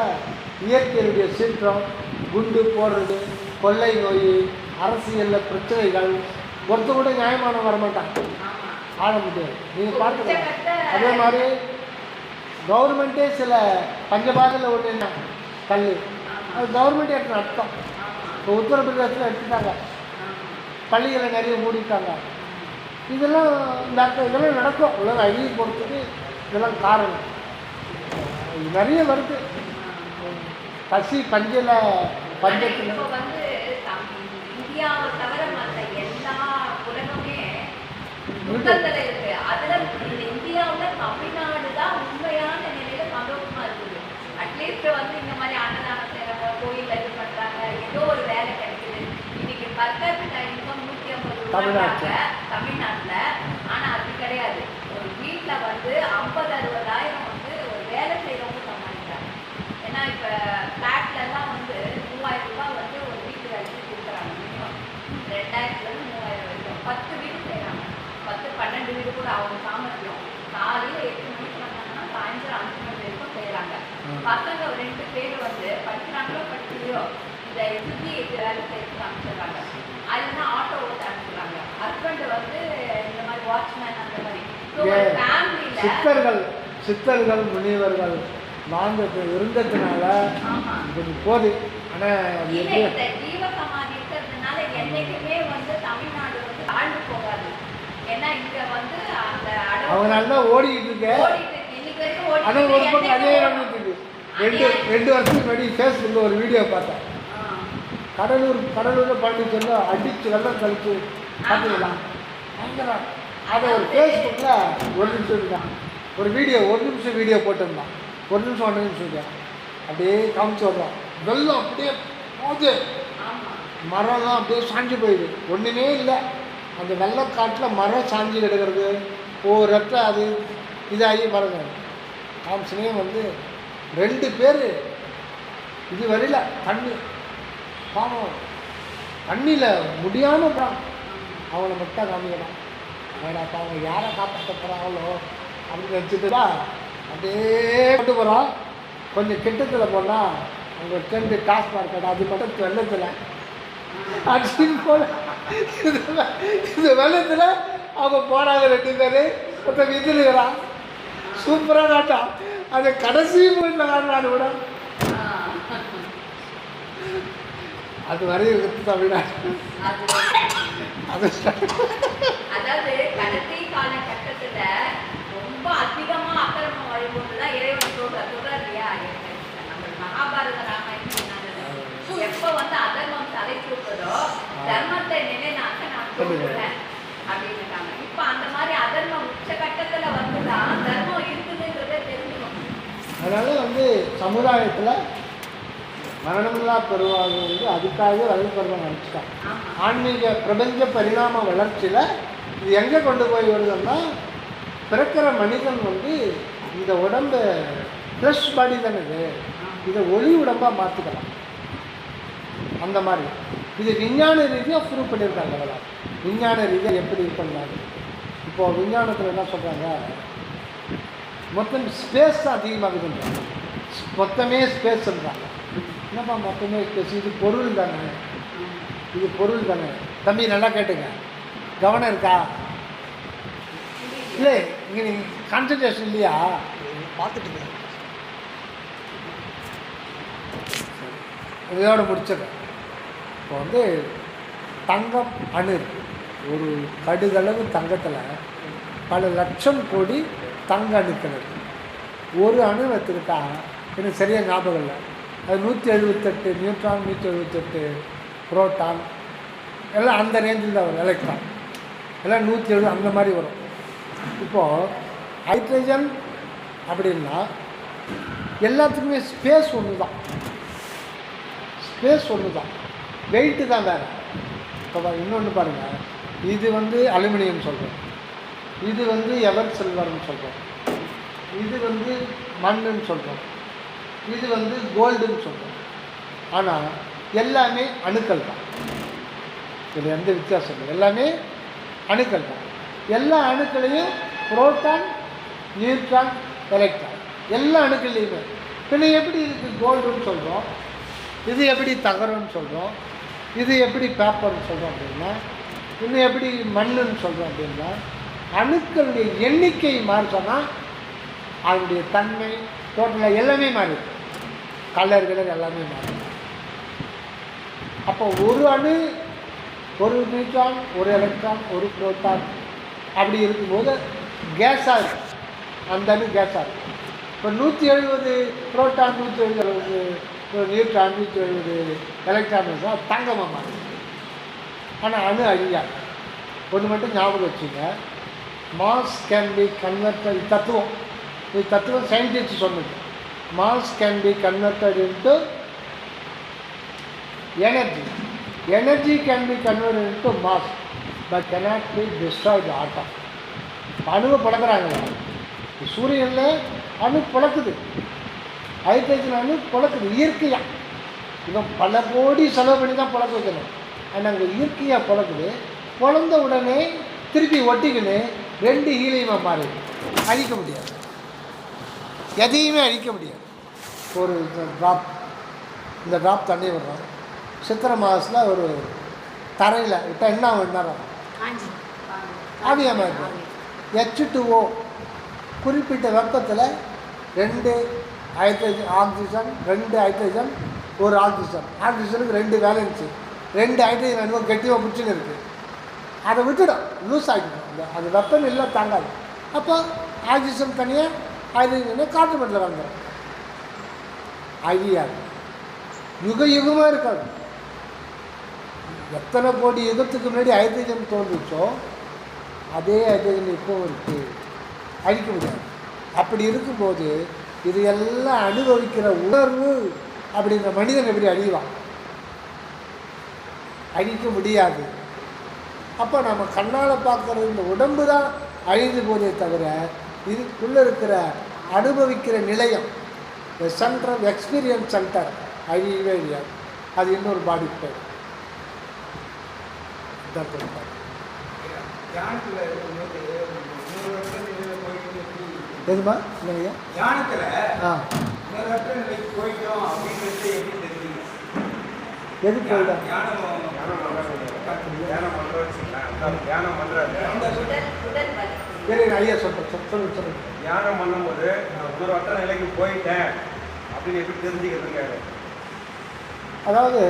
இயற்கையினுடைய சீற்றம், குண்டு போடுறது, கொள்ளை நோய், அரசியலில் பிரச்சனைகள், ஒருத்தர் கூட நியாயமான வரமாட்டாங்க, ஆட முடியாது. நீங்கள் பார்த்துக்கலாம். அதே மாதிரி கவர்மெண்ட்டே சில பஞ்சபாதையில் ஒன்று என்ன கல், அது கவர்மெண்ட்டே எடுத்து அர்த்தம். இப்போ உத்தரப்பிரதேசத்தில் எடுத்துட்டாங்க, பள்ளிகளை நிறைய மூடிட்டாங்க. இதெல்லாம் நடக்கும். உலக அழிவு போகிறதுக்கு இதெல்லாம் காரணம். நிறைய வருது. பசி பஞ்சத்தில் புத்தகத்துல இருக்கு. அதுல இந்த இந்தியாவுல தமிழ்நாடு தான் உண்மையான நிலையில சந்தோஷமா இருக்குது. அட்லீஸ்ட் வந்து இந்த மாதிரி அன்னதானம் செய்யறாங்க, கோயில்ல இது பண்றாங்க, ஏதோ ஒரு வேலை கிடைக்குது. இன்னைக்கு பர்கர் இன்கம் 150 தமிழ்நாட்டுல. ஆனா அது கிடையாது. ஒரு வீட்டுல வந்து 50-60,000 வந்து ஒரு வேலை செய்யறவங்க சம்பாதிக்கிறாங்க. ஏன்னா இப்ப பிளாட்ல எல்லாம் வந்து 3000 ரூபாய் வந்து ஒரு வீட்டு வேலைக்கு கொடுக்குறாங்க. மினிமம் 2000 3000 வரைக்கும் 10 வீடு செய்யறாங்க. 10-12 வீடு கூட அவங்க சாமர்த்தியம். காலையில 8 மணிக்கு வந்தாங்கன்னா சாயந்தரம் 5 மணி வரைக்கும் செய்யறாங்க. பசங்க 2 பேர் வந்து படிக்கிறாங்களோ படிக்கலையோ இந்த சுத்தி வேலை செய்யறதுக்கு அனுப்பிச்சிடுறாங்க. அதுனா ஆட்டோ ஓட்ட அனுப்பிடுறாங்க. ஹஸ்பண்ட் வந்து இந்த மாதிரி வாட்ச்மேன் அந்த மாதிரி. சித்தர்கள் முனிவர்கள் இருந்ததுனால இது போகுது. ஆனால் ஜீவ சமாதி இருக்கிறதுனால என்னைக்குமே வந்து தமிழ்நாடு வந்து ஆழ்ந்து போகாது. ஏன்னா இங்க வந்து அந்த அவங்க நல்லா ஓடிக்கிட்டு இருக்கு. இன்னைக்கு வரைக்கும் ஆனால் ஒரு பக்கம் அதே நடந்துட்டு 2 வருஷத்துக்கு முன்னாடி ஃபேஸ்புக்கில் ஒரு வீடியோ பார்த்தேன். கடலூரில் பாண்டிச்சேரியில் அடித்து வெள்ளம் கழிச்சு பார்த்துக்கலாம். அதை ஒரு ஃபேஸ்புக்கில் ஒரு நிமிஷம் இருக்கான் ஒரு வீடியோ 1 நிமிஷம் வீடியோ போட்டிருந்தான். 1 நிமிஷம் 1 நிமிஷம் இருக்கேன் அப்படியே காமிச்சு வர்றோம். வெள்ளம் அப்படியே போகுது, மரம்லாம் அப்படியே சாஞ்சு போயிடுது, ஒன்றுமே இல்லை. அந்த வெள்ளக்காட்டில் மரம் சாஞ்சி கிடக்கிறது, ஒரு இடத்துல அது இதாகி மரங்க காமிச்சினே வந்து 2 பேர் இது வரையில் தண்ணி பாவம் தண்ணியில் முடியாமல் போகிறான். அவனை மட்டும் காமிக்கலாம். வேடாப்பா அவங்க யாரை காப்பாற்ற போகிறாங்களோ அப்படின்னு நினச்சிட்டுதா அப்படியே கொண்டு போகிறோம். கொஞ்சம் கிட்டத்தில் போனால் அங்கே 2 டாஸ்மார்க் கடை, அது மட்டும் வெள்ளத்தில் அடிச்சுட்டு போல இந்த வெள்ளத்தில் அவங்க போனாங்க 2 பேர். ஒருத்தர் விதிலுகிறான், சூப்பராக நாட்டான். அது கடைசி போயிட்டு காட்டினான்னு கூட அது வரையும் இருக்குது தமிழ்நாடு. அதாவது கடைசி காலகட்டத்துல ரொம்ப அதிகமா அக்கிரமம் வழிபோட்டுதான் இறைவன் சொல்றாரு இல்லையா? நம்ம மகாபாரத ராமாயணம் எப்ப வந்து அதர்மம் தலை தூக்குதோ தர்மத்தை நிலைநாட்ட நான் சொல்றேன் அப்படின்னுட்டாங்க. இப்ப அந்த மாதிரி அதர்மம் உச்சகட்டத்துல வந்துதான் தர்மம் இருக்குதுன்றதை தெரிஞ்சுக்கணும். அதனால வந்து சமுதாயத்தில் மரணமில்லா பெருவாழ்வு வந்து அதுக்காகவே வழிபடுறவங்க நினச்சிட்டான். ஆன்மீக பிரபஞ்ச பரிணாம வளர்ச்சியில் இது எங்கே கொண்டு போய் வருதுன்னா, பிறக்கிற மனிதன் வந்து இந்த உடம்பு ஃப்ளஷ் பாடி தானே, இதை ஒளி உடம்பாக மாற்றிக்கலாம். அந்த மாதிரி இது விஞ்ஞான ரீதியாக ப்ரூவ் பண்ணியிருக்காங்க. அதெல்லாம் விஞ்ஞான ரீதியாக எப்படி பண்ணாங்க. இப்போது விஞ்ஞானத்தில் என்ன சொல்கிறாங்க, மொத்தம் ஸ்பேஸ் தான் அதிகமாகுதுன்றாங்க. மொத்தமே ஸ்பேஸ்ன்றாங்க. என்னப்பா மொத்தமே ஸ்பேஸ்? இது பொருள் தானே, இது பொருள் தானே. தம்பி நல்லா கேட்டுங்க, கவனம் இருக்கா? இல்லை இங்கே நீங்கள் கான்சன்ட்ரேஷன் இல்லையா? பார்த்துட்டு இதோட முடிச்சிடுறேன். இப்போ வந்து தங்கம் அணு இருக்குது. ஒரு கடுகளவு தங்கத்தில் பல லட்சம் கோடி தங்க அணுக்கள் இருக்குது. ஒரு அணு எடுத்துக்கிட்டா எனக்கு சரியாக ஞாபகம் இல்லை, அது 178 நியூட்ரான், 178 புரோட்டான், எல்லாம் அந்த ரேஞ்சில் தான் வரும். எலக்ட்ரான் எல்லாம் 170 அந்த மாதிரி வரும். இப்போது ஹைட்ரஜன் அப்படின்னா எல்லாத்துக்குமே ஸ்பேஸ் ஒன்று தான், ஸ்பேஸ் ஒன்று தான், வெயிட்டு தான் வேறு. இப்போ இன்னொன்று பாருங்கள், இது வந்து அலுமினியம் சொல்கிறோம், இது வந்து எவர் சில்வர்னு சொல்கிறோம், இது வந்து மண்ணுன்னு சொல்கிறோம், இது வந்து கோல்டுன்னு சொல்கிறோம். ஆனால் எல்லாமே அணுக்கள் தான். இதில் எந்த வித்தியாசம் இல்லை, எல்லாமே அணுக்கள் தான். எல்லா அணுக்களையும் புரோட்டான், நியூட்ரான், எலக்ட்ரான் எல்லா அணுக்கள்லையுமே. பின்ன எப்படி இருக்குது கோல்டுன்னு சொல்கிறோம், இது எப்படி தகரம்னு சொல்கிறோம், இது எப்படி பேப்பர்னு சொல்கிறோம் அப்படின்னா, இன்னும் எப்படி மண்ணுன்னு சொல்கிறோம் அப்படின்னா, அணுக்களுடைய எண்ணிக்கை மாறிச்சோன்னா அதனுடைய தன்மை டோட்டலாக எல்லாமே மாறிடும். கலர் எல்லாமே மாறும். அப்போ ஒரு அணு, ஒரு நியூட்ரான், ஒரு எலக்ட்ரான், ஒரு புரோட்டான் அப்படி இருக்கும்போது கேஸாக இருக்கும். அந்த அணு கேஸாக இருக்கும். இப்போ 170 புரோட்டான், 170 நியூட்ரான், 170 எலக்ட்ரான் தான் தங்கமாக மாறும். ஆனால் அணு அழியாது. ஒன்று மட்டும் ஞாபகம் வச்சுங்க, மாஸ் கேன் பி கன்வெர்டட் தத்துவம், இது தத்துவம் சயின்டிஸ்ட் சொன்னது. Mass can be converted into energy, energy can be converted into mass but cannot be destroyed ஆட்டம். அணுவை பழக்கிறாங்களா, சூரியனில் அணு பழக்குது, ஹைட்ரஜன் அணு பழக்குது இயற்கையாக. இவன் பல கோடி செலவு பண்ணி தான் பழக்க வைக்கணும், ஆனால் அங்கே இயற்கையாக பழக்குது. பிறந்த உடனே திருப்பி ஒட்டிக்கின்னு 2 ஹீலியமாக மாறுது. அழிக்க முடியாது, எதையுமே அழிக்க முடியாது. ஒரு ட்ராப், இந்த ட்ராப் தண்ணி விடுறோம், சித்திரை மாதத்தில் ஒரு தரையில் விட்டால் என்ன நேரம் ஆவியமாக இருக்கும். H2O குறிப்பிட்ட வெப்பத்தில் 2 ஹைட்ரஜன் ஆக்சிஜன், 2 ஹைட்ரஜன், 1 ஆக்சிஜன், ஆக்சிஜனுக்கு 2 வேலன்ஸு, 2 ஹைட்ரஜன் அணுவை கெட்டியாக பிடிச்சின்னு இருக்குது. அதை விட்டுடும், லூஸ் ஆகிடும், அது வெப்பம் இல்லை தாங்காது. அப்போ ஆக்சிஜன் தனியாக ஹைட்ரஜன் காற்று மண்டலம் வந்துடும். அழியாது, யுக யுகமாக இருக்காது. எத்தனை கோடி யுகத்துக்கு முன்னாடி ஹைட்ரஜன் தோன்றுச்சோ அதே ஹைட்ரஜன் இப்போவும் இருக்குது, அழிக்க முடியாது. அப்படி இருக்கும்போது இது எல்லாம் அனுபவிக்கிற உணர்வு அப்படிங்கிற மனிதன் எப்படி அழிவான்? அழிக்க முடியாது. அப்போ நம்ம கண்ணால் பார்க்குற இந்த உடம்பு தான் அழிந்து போதே தவிர இதுக்குள்ளே இருக்கிற அனுபவிக்கிற நிலையம், சென்டர் ஆஃப் எக்ஸ்பீரியன்ஸ் சென்டர் அழியவே இல்லையாது. அது இன்னொரு பாடி பேர். எதுமா இல்லையா எது போயிடும்? சரி ஐயா சொல்லுங்க. தியானம் பண்ணும்போது நான் உணர்வற்ற நிலைக்கு போயிட்டேன் அப்படின்னு எப்படி தெரிஞ்சுக்கிறதுங்க? அதாவது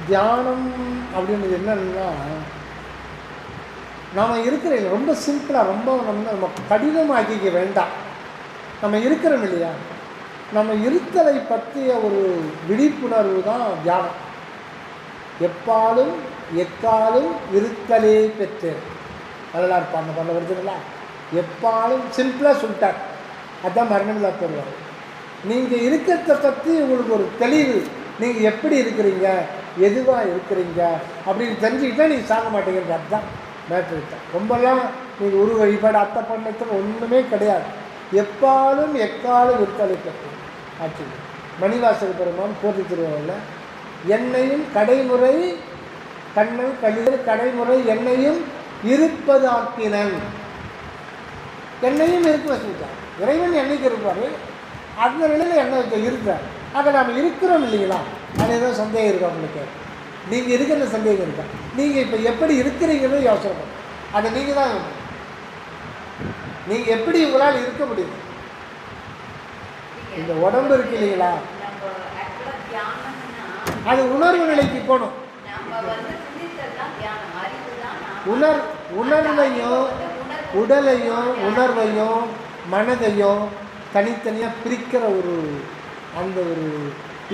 தியானம் அப்படின்றது என்னன்னா, நாம் இருக்கிற ரொம்ப சிம்பிளாக, ரொம்ப நம்ம கடினமாக்கிக்க வேண்டாம். நம்ம இருக்கிறோம் இல்லையா, நம்ம இருத்தலை பற்றிய ஒரு விழிப்புணர்வு தான் தியானம். எப்பாலும் எக்காலும் இருத்தலே பெற்றேன் அதெல்லாம் பண்ண வருதுங்களா. எப்பாலும் சிம்பிளாக சொல்லிட்டார், அதுதான் மரணமில்லா பெறுவார். நீங்கள் இருக்கிறத பற்றி உங்களுக்கு ஒரு தெளிவு, நீங்கள் எப்படி இருக்கிறீங்க, எதுவாக இருக்கிறீங்க அப்படின்னு தெரிஞ்சுக்கிட்டால் நீங்கள் சாக மாட்டேங்கிறது. அதுதான் மேட்ரு தான். ரொம்பலாம் நீங்கள் உருவ வழிபாடு அத்தை பண்ணத்துக்கு ஒன்றுமே கிடையாது. எப்பாலும் எக்காலும் இருத்தலை பெற்றேன் ஆட்சி. மணிவாசக பெருமான் போற்றி திருவாரூரில் என்னையும் கடைமுறை கண்ணன் கழிவு கடைமுறை என்னையும் இருப்பது ஆக்கினன், என்னையும் இருக்க வச்சுட்டார். இறைவன் என்னைக்கு இருப்பார், அந்த நிலையில் என்ன இருக்கிறார். ஆக நாம் இருக்கிறோம் இல்லைங்களா, அது ஏதோ சந்தேகம் இருக்கா உங்களுக்கு? நீங்கள் இருக்கிற சந்தேகம் இருக்கா? நீங்கள் இப்போ எப்படி இருக்கிறீங்கன்னு யோசனை பண்ணுங்க. அதை நீங்கள் தான், நீங்கள் எப்படி உங்களால் இருக்க முடியும்? இந்த உடம்பு இருக்கு இல்லைங்களா, அது உணர்வு நிலைக்கு போகணும். உணர்வையும் உடலையும் உணர்வையும் மனதையும் தனித்தனியாக பிரிக்கிற ஒரு அந்த ஒரு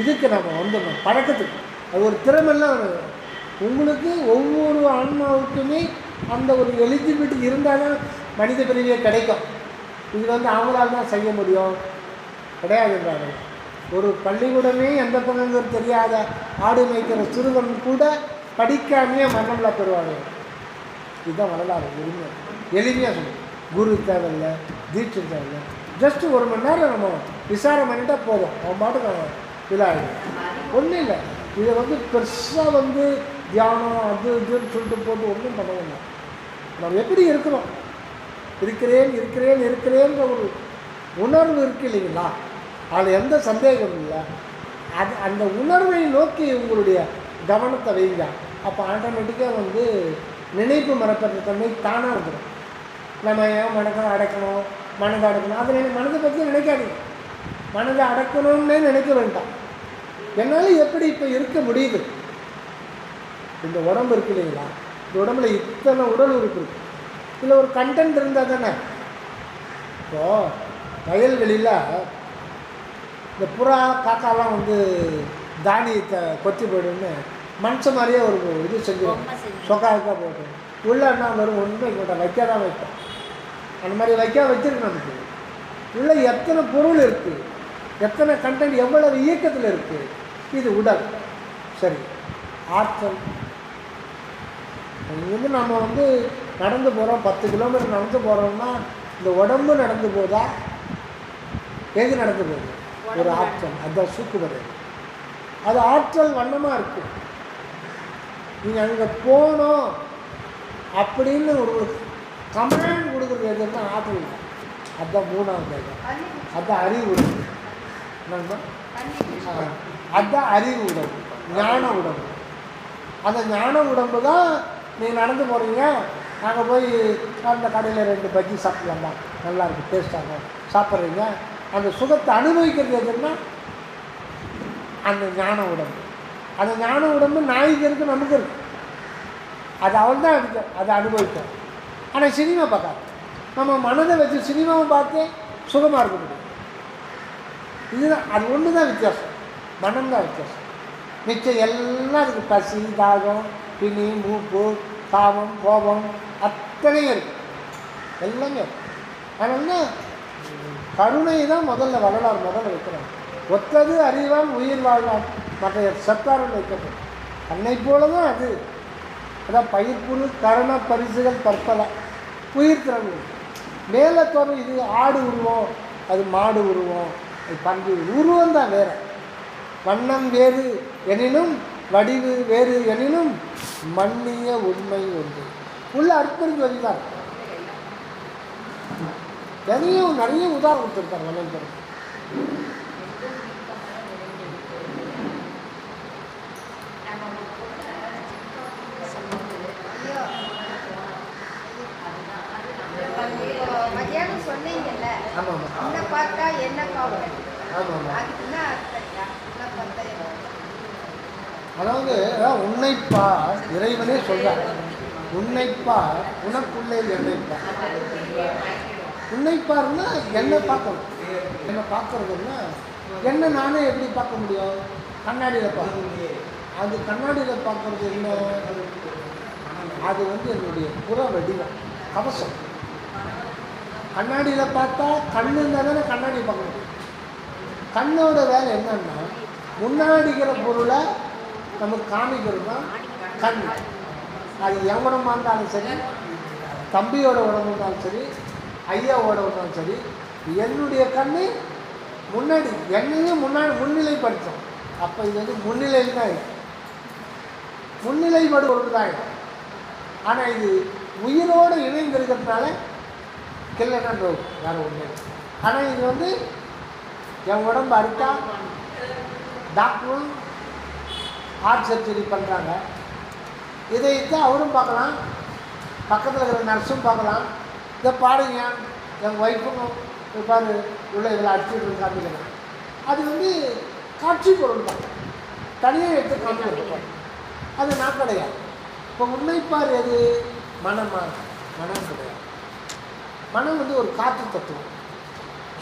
இதுக்கு நம்ம வந்துடணும், பழக்கத்துக்கு. அது ஒரு திறமெல்லாம் உங்களுக்கு ஒவ்வொரு ஆன்மாவுக்குமே அந்த ஒரு எலிஜிபிலிட்டி இருந்தால் தான் மனித பிரிவியே கிடைக்கும். இது அவங்களால தான் செய்ய முடியும் கிடையாதுன்றாங்க. ஒரு பள்ளிக்கூடமே எந்த பக்கங்கிறது தெரியாத ஆடு மேய்க்கிற சிறுவன் கூட படிக்காமையே மரணம்ல பெறுவாங்க. இதுதான் வரலாறு. எளிமையாக சொல்லுங்கள். குரு தேவையில்லை, தீட்சை தேவையில்லை, ஜஸ்ட்டு 1 மணி நேரம் நம்ம விசாரம் பண்ணிட்டா போதும், அவன் பாட்டுக்கு அவன் இதாகிடும். ஒன்றும் இல்லை. இதை பெருசாக தியானம் அது இதுன்னு சொல்லிட்டு போட்டு ஒன்றும் பண்ண வேண்டாம். நம்ம எப்படி இருக்கிறோம், இருக்கிறேன்ற ஒரு உணர்வு இருக்குது இல்லைங்களா, அதில் எந்த சந்தேகம் இல்லை. அது அந்த உணர்வை நோக்கி உங்களுடைய கவனத்தை வைங்க. அப்போ ஆட்டோமேட்டிக்காக நினைப்பு மறப்பற்ற தன்மை தானாக வந்துடும். நம்ம ஏன் மனதை அடக்கணும், அது மனதை பற்றி நினைக்காதீங்க. மனதை அடக்கணும்னே நினைக்க வேண்டாம். என்னால் எப்படி இப்போ இருக்க முடியுது, இந்த உடம்பு இருக்கு இல்லைங்களா, இந்த உடம்புல இத்தனை உடல் உறுப்பு இருக்குது, இதில் ஒரு கண்டென்ட் இருந்தால் தானே. இப்போது வயல்வெளியில் இந்த புறா காக்காலாம் தானியத்தை கொத்தி போய்டுன்னு மனுஷன் மாதிரியே ஒரு இது செஞ்சிடும், சொக்காக்கா போட்டு உள்ள என்ன வரும் ஒன்றும் வைக்க மாட்டேன், வைக்க தான் வைப்பேன். அந்த மாதிரி வச்சிருக்கு நமக்கு. உள்ள எத்தனை பொருள் இருக்குது, எத்தனை கண்டென்ட், எவ்வளவு இயக்கத்தில் இருக்குது. இது உடல். சரி, ஆற்றல். இங்கேருந்து நம்ம நடந்து போகிறோம், 10 கிலோமீட்டர் நடந்து போகிறோம்னா இந்த உடம்பு நடந்து போதா, எது நடந்து போகுது? ஒரு ஆற்றல். அதுதான் சூக்குவது. அது ஆற்றல் வண்ணமாக இருக்குது. நீங்கள் அங்கே போகணும் அப்படின்னு ஒரு கமாண்ட் கொடுக்குறது எதுன்னா ஆற்றல். அதுதான் 3வது இடம். அதுதான் அறிவு உடம்பு. அதுதான் அறிவு உடம்பு, ஞான உடம்பு. அந்த ஞான உடம்பு தான் நீங்கள் நடந்து போகிறீங்க. நாங்கள் போய் அந்த கடையில் 2 பஜ்ஜி சாப்பிட்லாமா, நல்லா இருக்குது, டேஸ்ட்டாக சாப்பிட்றீங்க. அந்த சுகத்தை அனுபவிக்கிறது எதுன்னா அந்த ஞான உடம்பு. அந்த ஞான உடம்பு நாய்க்கு இருக்குது, நமக்கு இருக்குது. அது அவள் தான் இருக்கு, அதை அனுபவிக்கும். ஆனால் சினிமா பார்க்காது. நம்ம மனதை வச்சு சினிமாவை பார்த்து சுகமாக இருக்க முடியும். இதுதான், அது ஒன்று தான் வித்தியாசம். மனம்தான் வித்தியாசம். மிச்சம் எல்லாம் அதுக்கு பசி, தாகம், பிணி, மூப்பு, தாபம், கோபம் அத்தனையும் இருக்குது, எல்லாமே இருக்குது. அதனால கருணை தான் வரலாறு முதல்ல வைக்கிறாங்க. ஒத்தது அறிவால் உயிர் வாழ்வான், மற்ற சத்தாரம் வைக்கப்படும். தன்னை போல தான் அது. அதான் பயிர்ப்புழு கரண பரிசுகள் பற்பல உயிர் திறன். மேலே தோறும் இது ஆடு உருவம், அது மாடு உருவம், அது பன்றி உருவம் தான் வேறு. வண்ணம் வேறு எனினும் வடிவு வேறு எனினும் மன்னிய உண்மை ஒன்று. உள்ள அற்புதம் வரிதான். நிறைய உதாரணம் கொடுத்துருக்காங்க வல்லல். மதியானம் சொன்னீங்கல்ல, ஆமாம் என்ன பார்த்தா என்ன காவல், ஆமாம். அதுக்கு என்ன அர்த்தம்? என்ன பார்த்தா என்ன? அதாவது உன்னைப்பார், இறைவனே சொல்றார், உன்னைப்பார் உனக்குள்ளே என்னைப்பார். உன்னைப்பார்னா என்ன பார்க்கணும். என்ன பார்க்கறதுன்னா என்ன நானே எப்படி பார்க்க முடியும்? கண்ணாடியில் பார்க்கணும். அது கண்ணாடியில் பார்க்கறது என்ன? அது என்னுடைய புற வடிவம், கவசம். கண்ணாடியில் பார்த்தா கண்ணு இருந்தால் தானே கண்ணாடியை பார்க்க முடியும். கண்ணோட வேலை என்னன்னா முன்னாடிக்கிற பொருளை நமக்கு காமிக்கிறது தான் கண். அது என் உடம்பாக இருந்தாலும் சரி, தம்பியோட உடம்பு இருந்தாலும் சரி, ஐயாவோட இருந்தாலும் சரி, என்னுடைய கண் முன்னாடி என்னையும் முன்னிலைப்படுத்தும். அப்போ இது முன்னிலையில் தான் இருக்குது, முன்னிலைப்படு ஒரு தான். ஆனால் இது உயிரோடு இணைந்திருக்கிறதுனால கில்லைன்னா வேறு ஒன்று. ஆனால் இது என் உடம்பு அறுத்தா டாக்டரும் ஹார்ட் சர்ஜரி பண்ணுறாங்க. இதைத்தான் அவரும் பார்க்கலாம், பக்கத்தில் இருக்கிற நர்ஸும் பார்க்கலாம். இதை பாருங்க, என் ஒய்ஃபும் பாரு உள்ள இதில் அடிச்சுட்டு காமிக்கலாம். அது காட்சி பொருள் தான், தனியாக எடுத்து காமிக்கலாம். அது நான் கிடையாது. இப்போ உண்மைப்பார் எது? மனமா? மனம் கிடையாது. மனம் ஒரு காற்று தத்துவம்,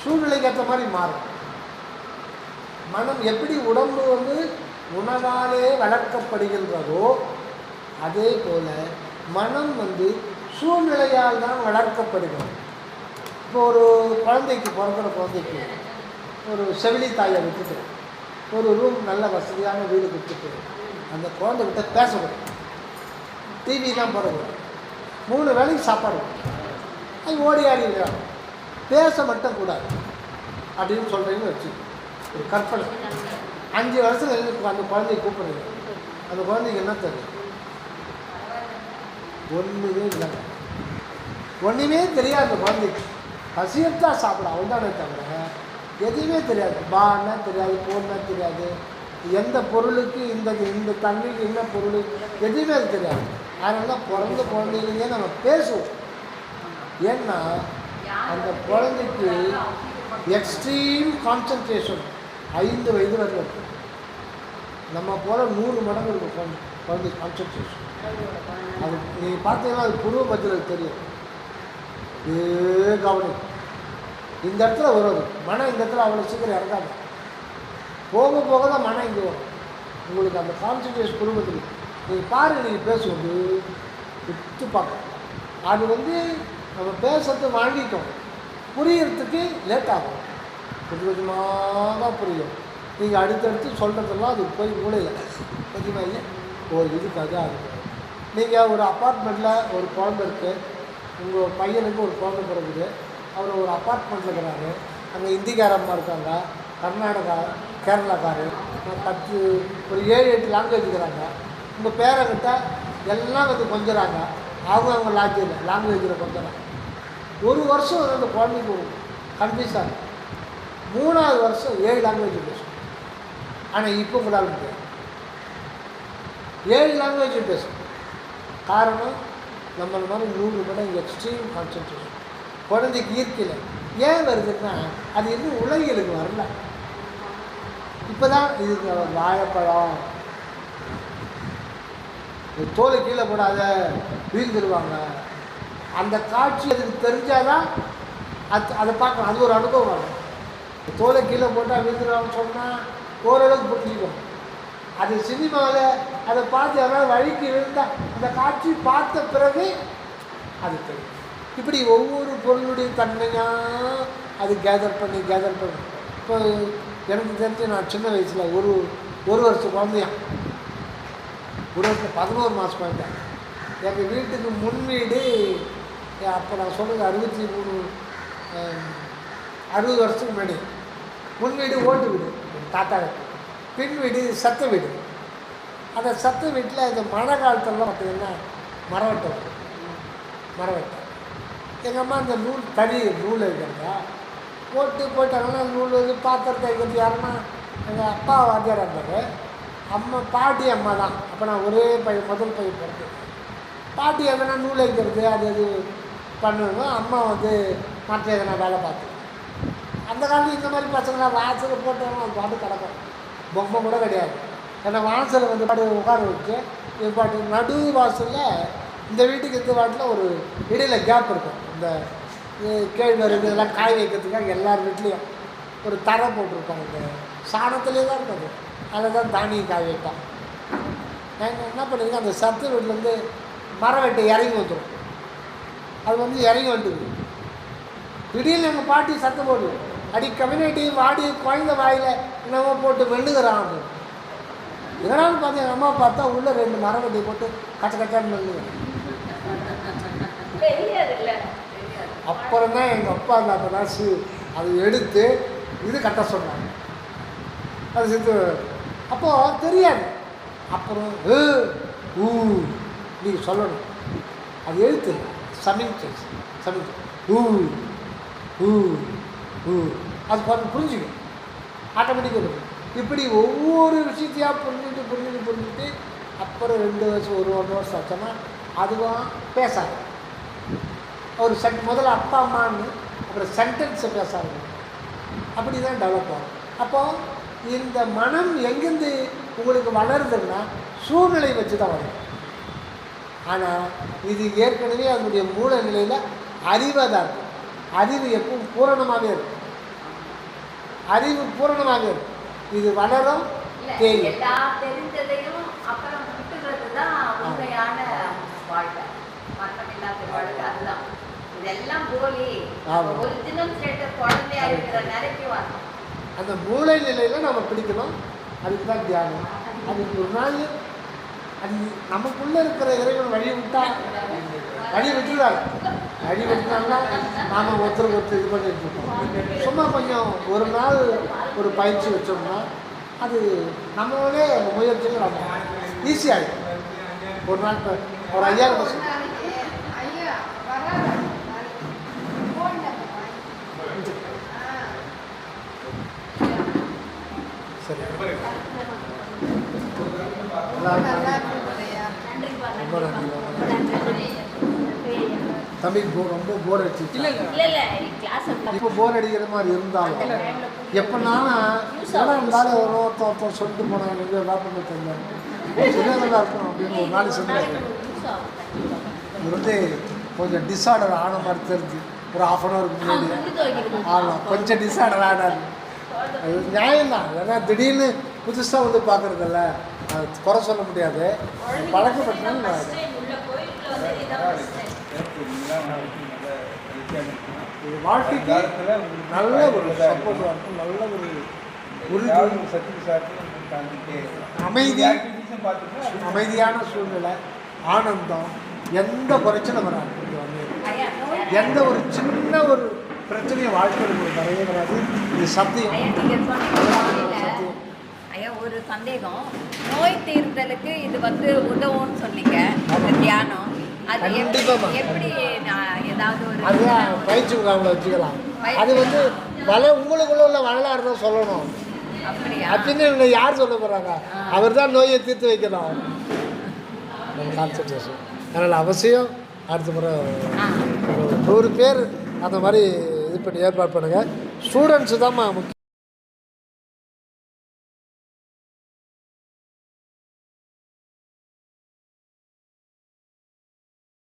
சூழ்நிலைக்கு ஏற்ற மாதிரி மாறும். மனம் எப்படி உடம்பு உணவாலே வளர்க்கப்படுகின்றதோ அதே போல் மனம் சூழ்நிலையால் தான் வளர்க்கப்படுகிறது. இப்போ ஒரு குழந்தைக்கு, பிறக்கிற குழந்தைக்கு ஒரு செவிலி தாயை விட்டுட்டு ஒரு ரூம் நல்ல வசதியான வீடு கொடுத்துட்டு அந்த குழந்தைகிட்ட பேசக்கூடாது, டிவி தான் போடக்கூடாது, 3 வேளைக்கு சாப்பாடு, அது ஓடி ஆடி விளையாடும், பேச மட்டும் கூடாது அப்படின்னு சொல்கிறீங்கன்னு வச்சு ஒரு கற்பனை. 5 வருஷம் அந்த குழந்தைய கூப்பிடுறது, அந்த குழந்தைக்கு என்ன தெரியும்? ஒன்றுமே இல்லை, ஒன்றுமே தெரியாது. அந்த குழந்தைக்கு பசியத்தா சாப்பிட அவள்தானே தவிர எதுவுமே தெரியாது. பான்னா தெரியாது, போன்னா தெரியாது, எந்த பொருளுக்கு இந்த தண்ணிக்கு என்ன பொருள் எதுவுமே அது தெரியாது. அதனால பிறந்த குழந்தைகளே நம்ம பேசுவோம். ஏன்னா அந்த குழந்தைக்கு எக்ஸ்ட்ரீம் கான்சன்ட்ரேஷன் 5 வயது வரைக்கும் இருக்கும். நம்ம போல 100 மடங்கு இருக்கும் குழந்தை கான்சன்ட்ரேஷன். அது நீங்கள் பார்த்தீங்கன்னா அது புருவ மத்தியில் தெரியும். கவனிக்கும். இந்த இடத்துல வரும் மனம், இந்த இடத்துல அவ்வளோ சீக்கிரம் இறங்காது. போக போக தான் மனம் இங்கே வரும். உங்களுக்கு அந்த கான்சன்ட்ரேஷன் குடும்பத்தில் நீங்கள் பாருங்கள், நீங்கள் பேசுவது விட்டு பார்க்க. அது நம்ம பேசுறது வாங்கிட்டோம், புரியறதுக்கு லேட் ஆகும், கொஞ்சம் கொஞ்சமாக தான் புரியும். நீங்கள் அடுத்தடுத்து சொல்கிறதெல்லாம் அது போய் மூளையில் கொஞ்சமாக இல்லை ஒரு இதுக்காக அது. நீங்கள் ஒரு அப்பார்ட்மெண்ட்டில் ஒரு குழந்தை இருக்குது, உங்கள் பையனுக்கு ஒரு குழந்தை பிறகுது, அவர் ஒரு அப்பார்ட்மெண்ட்டில் இருக்கிறாரு, அங்கே இந்திக்காரம்மா இருக்காங்க, கர்நாடகா கேரளாக்காரு, 10 ஒரு 7-8 லாங்குவேஜ் இருக்கிறாங்க. உங்கள் பேரங்கிட்ட எல்லாம் வந்து கொஞ்சறாங்க, அவங்க லாங்குவேஜில் கொஞ்சறாங்க. ஒரு வருஷம் அந்த குழந்தைக்கு கன்ஃபியூஸாக இருக்கும். 3ஆவது வருஷம் 7 லாங்குவேஜ் பேசும். ஆனால் இப்போ உங்களால் முடியாது, 7 லாங்குவேஜ் பேசும். காரணம் நம்மள மாதிரி 100 மடங்கு எக்ஸ்ட்ரீம் கான்சன்ட்ரேஷன் குழந்தைக்கு ஈர்க்கல. ஏன் வருதுன்னா அது இன்னும் உலகிலுக்கு வரல. இப்போ தான் இதுக்கு வாழைப்பழம் தோலை கீழே போடாத வீழ்ந்துருவாங்க, அந்த காட்சி அதுக்கு தெரிஞ்சாதான் அதை பார்க்கணும். அது ஒரு அனுபவம் வரும். தோலை கீழே போட்டால் வீழ்ந்துருவாங்கன்னு சொன்னால் ஓரளவுக்கு புரிஞ்சுக்கும். அது சினிமாவில் அதை பார்த்து யாராவது வழிக்கு விழுந்தால் அந்த காட்சி பார்த்த பிறகு அது தெரியும். இப்படி ஒவ்வொரு பொருளுடைய தன்மையாக அது கேதர் பண்ணி இப்போ எனக்கு தெரிஞ்சு நான் சின்ன வயசில் ஒரு வருஷம் குழந்தையான், ஒரு வருஷம் 11 மாதம் குழந்தை. எங்கள் வீட்டுக்கு முன் வீடு, அப்போ நான் சொல்கிறது 60 வருஷத்துக்கு முன்னாடி, முன் வீடு ஓட்டு வீடு தாத்தா, பின் வீடு சத்த வீடு. அந்த சத்த வீட்டில் இந்த மழை காலத்துலலாம் பார்த்திங்கன்னா மரவட்டம் எங்கள் அம்மா அந்த நூல் இருக்கிறதா போட்டாங்கன்னா நூல் வந்து பாத்திரத்தை வைக்கிறது யாருன்னா எங்கள் அப்பா வாத்தியார் இருந்தார், பாட்டி அம்மா தான். அப்போ நான் ஒரே முதல் பையன் பிறகு பாட்டி எதனா நூல் வைக்கிறது அது பண்ணுவாங்க, அம்மா வந்து மற்ற எதனா வேலை பார்த்து. அந்த காலத்தில் இந்த மாதிரி பசங்களாம் வாசலில் போட்டவங்க அது பாட்டு கிடக்கும், பொம்மை கூட கிடையாது. ஏன்னா வாசலில் வந்து பாட்டு உட்கார வச்சு இது பாட்டு நடு வாசலில் இந்த வீட்டுக்கு இந்த வாட்டில் ஒரு இடையில் கேப் இருக்கும். இந்த கேழ்வரகு இதெல்லாம் காய் வைக்கிறதுக்காக எல்லார் வீட்லேயும் ஒரு தரை போட்டிருப்பாங்க, இந்த சாணத்துலேயே தான் இருக்குது, அதில் தான் தானியம் காய் வைப்பான். நாங்கள் என்ன பண்ணியிருக்கோம், அந்த சத்து வீட்டிலேருந்து மரம் வெட்டை இறங்கி வந்துடும். அது வந்து இறங்கி வந்துடுது. திடீர்னு எங்கள் பாட்டி சத்து போடுது, அடி கம்யூனிட்டி வாடி குழந்த வாயில் என்னவோ போட்டு வெள்ளுகிறான். இதனாலும் பார்த்து எங்கள் அம்மா பார்த்தா உள்ளே 2 மரம் வெட்டி போட்டு கச்சான்னு வெள்ளுகிறேன். அப்புறம் தான் எங்கள் அப்பா அந்த அப்போ அதை எடுத்து இது கட்ட சொன்னாங்க. அது செஞ்சு அப்போது தெரியாது. அப்புறம் நீங்கள் சொல்லணும், அது எழுத்து சமிஞ்சு அது கொஞ்சம் புரிஞ்சுக்கும், ஆட்டோமேட்டிக்காக இருக்கும். இப்படி ஒவ்வொரு விஷயத்தையாக புரிஞ்சுட்டு அப்புறம் 2 வருஷம் 1 வருஷம் ஆச்சோன்னா அதுவும் பேசாது. ஒரு முதல்ல அப்பா அம்மான்னு அப்புறம் சென்டென்ஸை பேசாது. அப்படி தான் டெவலப் ஆகும். அப்போது இந்த மனம் எங்கேருந்து உங்களுக்கு வளருதுன்னா சூழ்நிலை வச்சு தான் வளரும். ஆனால் இது ஏற்கனவே அதனுடைய மூல நிலையில் அறிவாக தான் இருக்கும். அறிவு எப்பவும் பூரணமாகவே இருக்கும். அறிவு பூரணமாக இருக்கும். இது வளரும் தேயும். தெரிஞ்சதையும் அப்புறம் விட்டுறது தான் உண்மையான வாழ்க்கை. அதுதான் இதெல்லாம் போலி ஒரிஜினல் ஸ்டேட்டஸ் குழந்தையா இருக்கிற நிலைக்கு வரணும். அந்த மூளை நிலையில் நம்ம பிடிக்கணும். அதுக்கு தான் தியானம். அதுக்கு ஒரு நாள் அது நமக்குள்ளே இருக்கிற இறைவன் வழி விட்டுறாங்க. வழி விட்டுனால நாம் ஒருத்தருக்கு இது பண்ணிட்டு இருக்கோம். சும்மா கொஞ்சம் ஒரு நாள் ஒரு பயிற்சி வச்சோம்னா அது நம்மளே முயற்சிகள் நம்ம ஈஸியாகிடும். ஒரு நாள் ஒரு 5000 சரி. ரொம்ப நன்றி தம்பி. ரொம்ப போர் அடிச்சு இப்போ போர் அடிக்கிற மாதிரி இருந்தாலும் எப்போனாலும் இருந்தாலும் ஒருத்தர் சொல்லிட்டு போனாங்க வேப்பங்க தந்தாங்க சின்னதாக இருக்கும் அப்படின்னு ஒரு நாள் சொன்னாங்க. இது வந்து கொஞ்சம் டிஸார்டர் ஆன மாதிரி தெரிஞ்சு ஒரு 1/2 hour முன்னாடி. ஆமாம், கொஞ்சம் டிஸார்டர் ஆனார். அது நியாயம்தான். ஏன்னா திடீர்னு புதுசாக வந்து பார்க்குறதில்ல, அது குறை சொல்ல முடியாது. பழக்கப்பட்டனால இது வாழ்க்கைக்கு நல்ல ஒரு சப்போர்ட்டாக இருக்கும், நல்ல ஒரு உறுதி, அமைதி, அமைதியான சூழ்நிலை, ஆனந்தம், எந்த பிரச்சனை வராது. இது வந்து எந்த ஒரு சின்ன ஒரு பிரச்சனையும் வாழ்க்கையில் உங்களுக்கு வரவே வராது. இது சத்தியம். சத்தியம். ஐயா ஒரு சந்தேகம், நோய் தீர்தலுக்கு இது வந்து உதவும்னு சொன்னீங்க, இந்த தியானம். அது எப்படி நான் ஏதாவது ஒரு அதுதான் பயிற்சி முகாமில் வச்சுக்கலாம். அது வந்து உங்களுக்குள்ள உள்ள வரலாறு தான் சொல்லணும். அப்படியா? அப்படின்னு யார் சொல்ல போகிறாங்க? அவர் தான் நோயை தீர்த்து வைக்கணும். கான்சன்ட்ரேஷன். அதனால் அவசியம் அடுத்த முறை ஒரு 100 பேர் அந்த மாதிரி இது பண்ணி ஏற்பாடு பண்ணுங்கள். ஸ்டூடெண்ட்ஸு தான் முக்கியம்.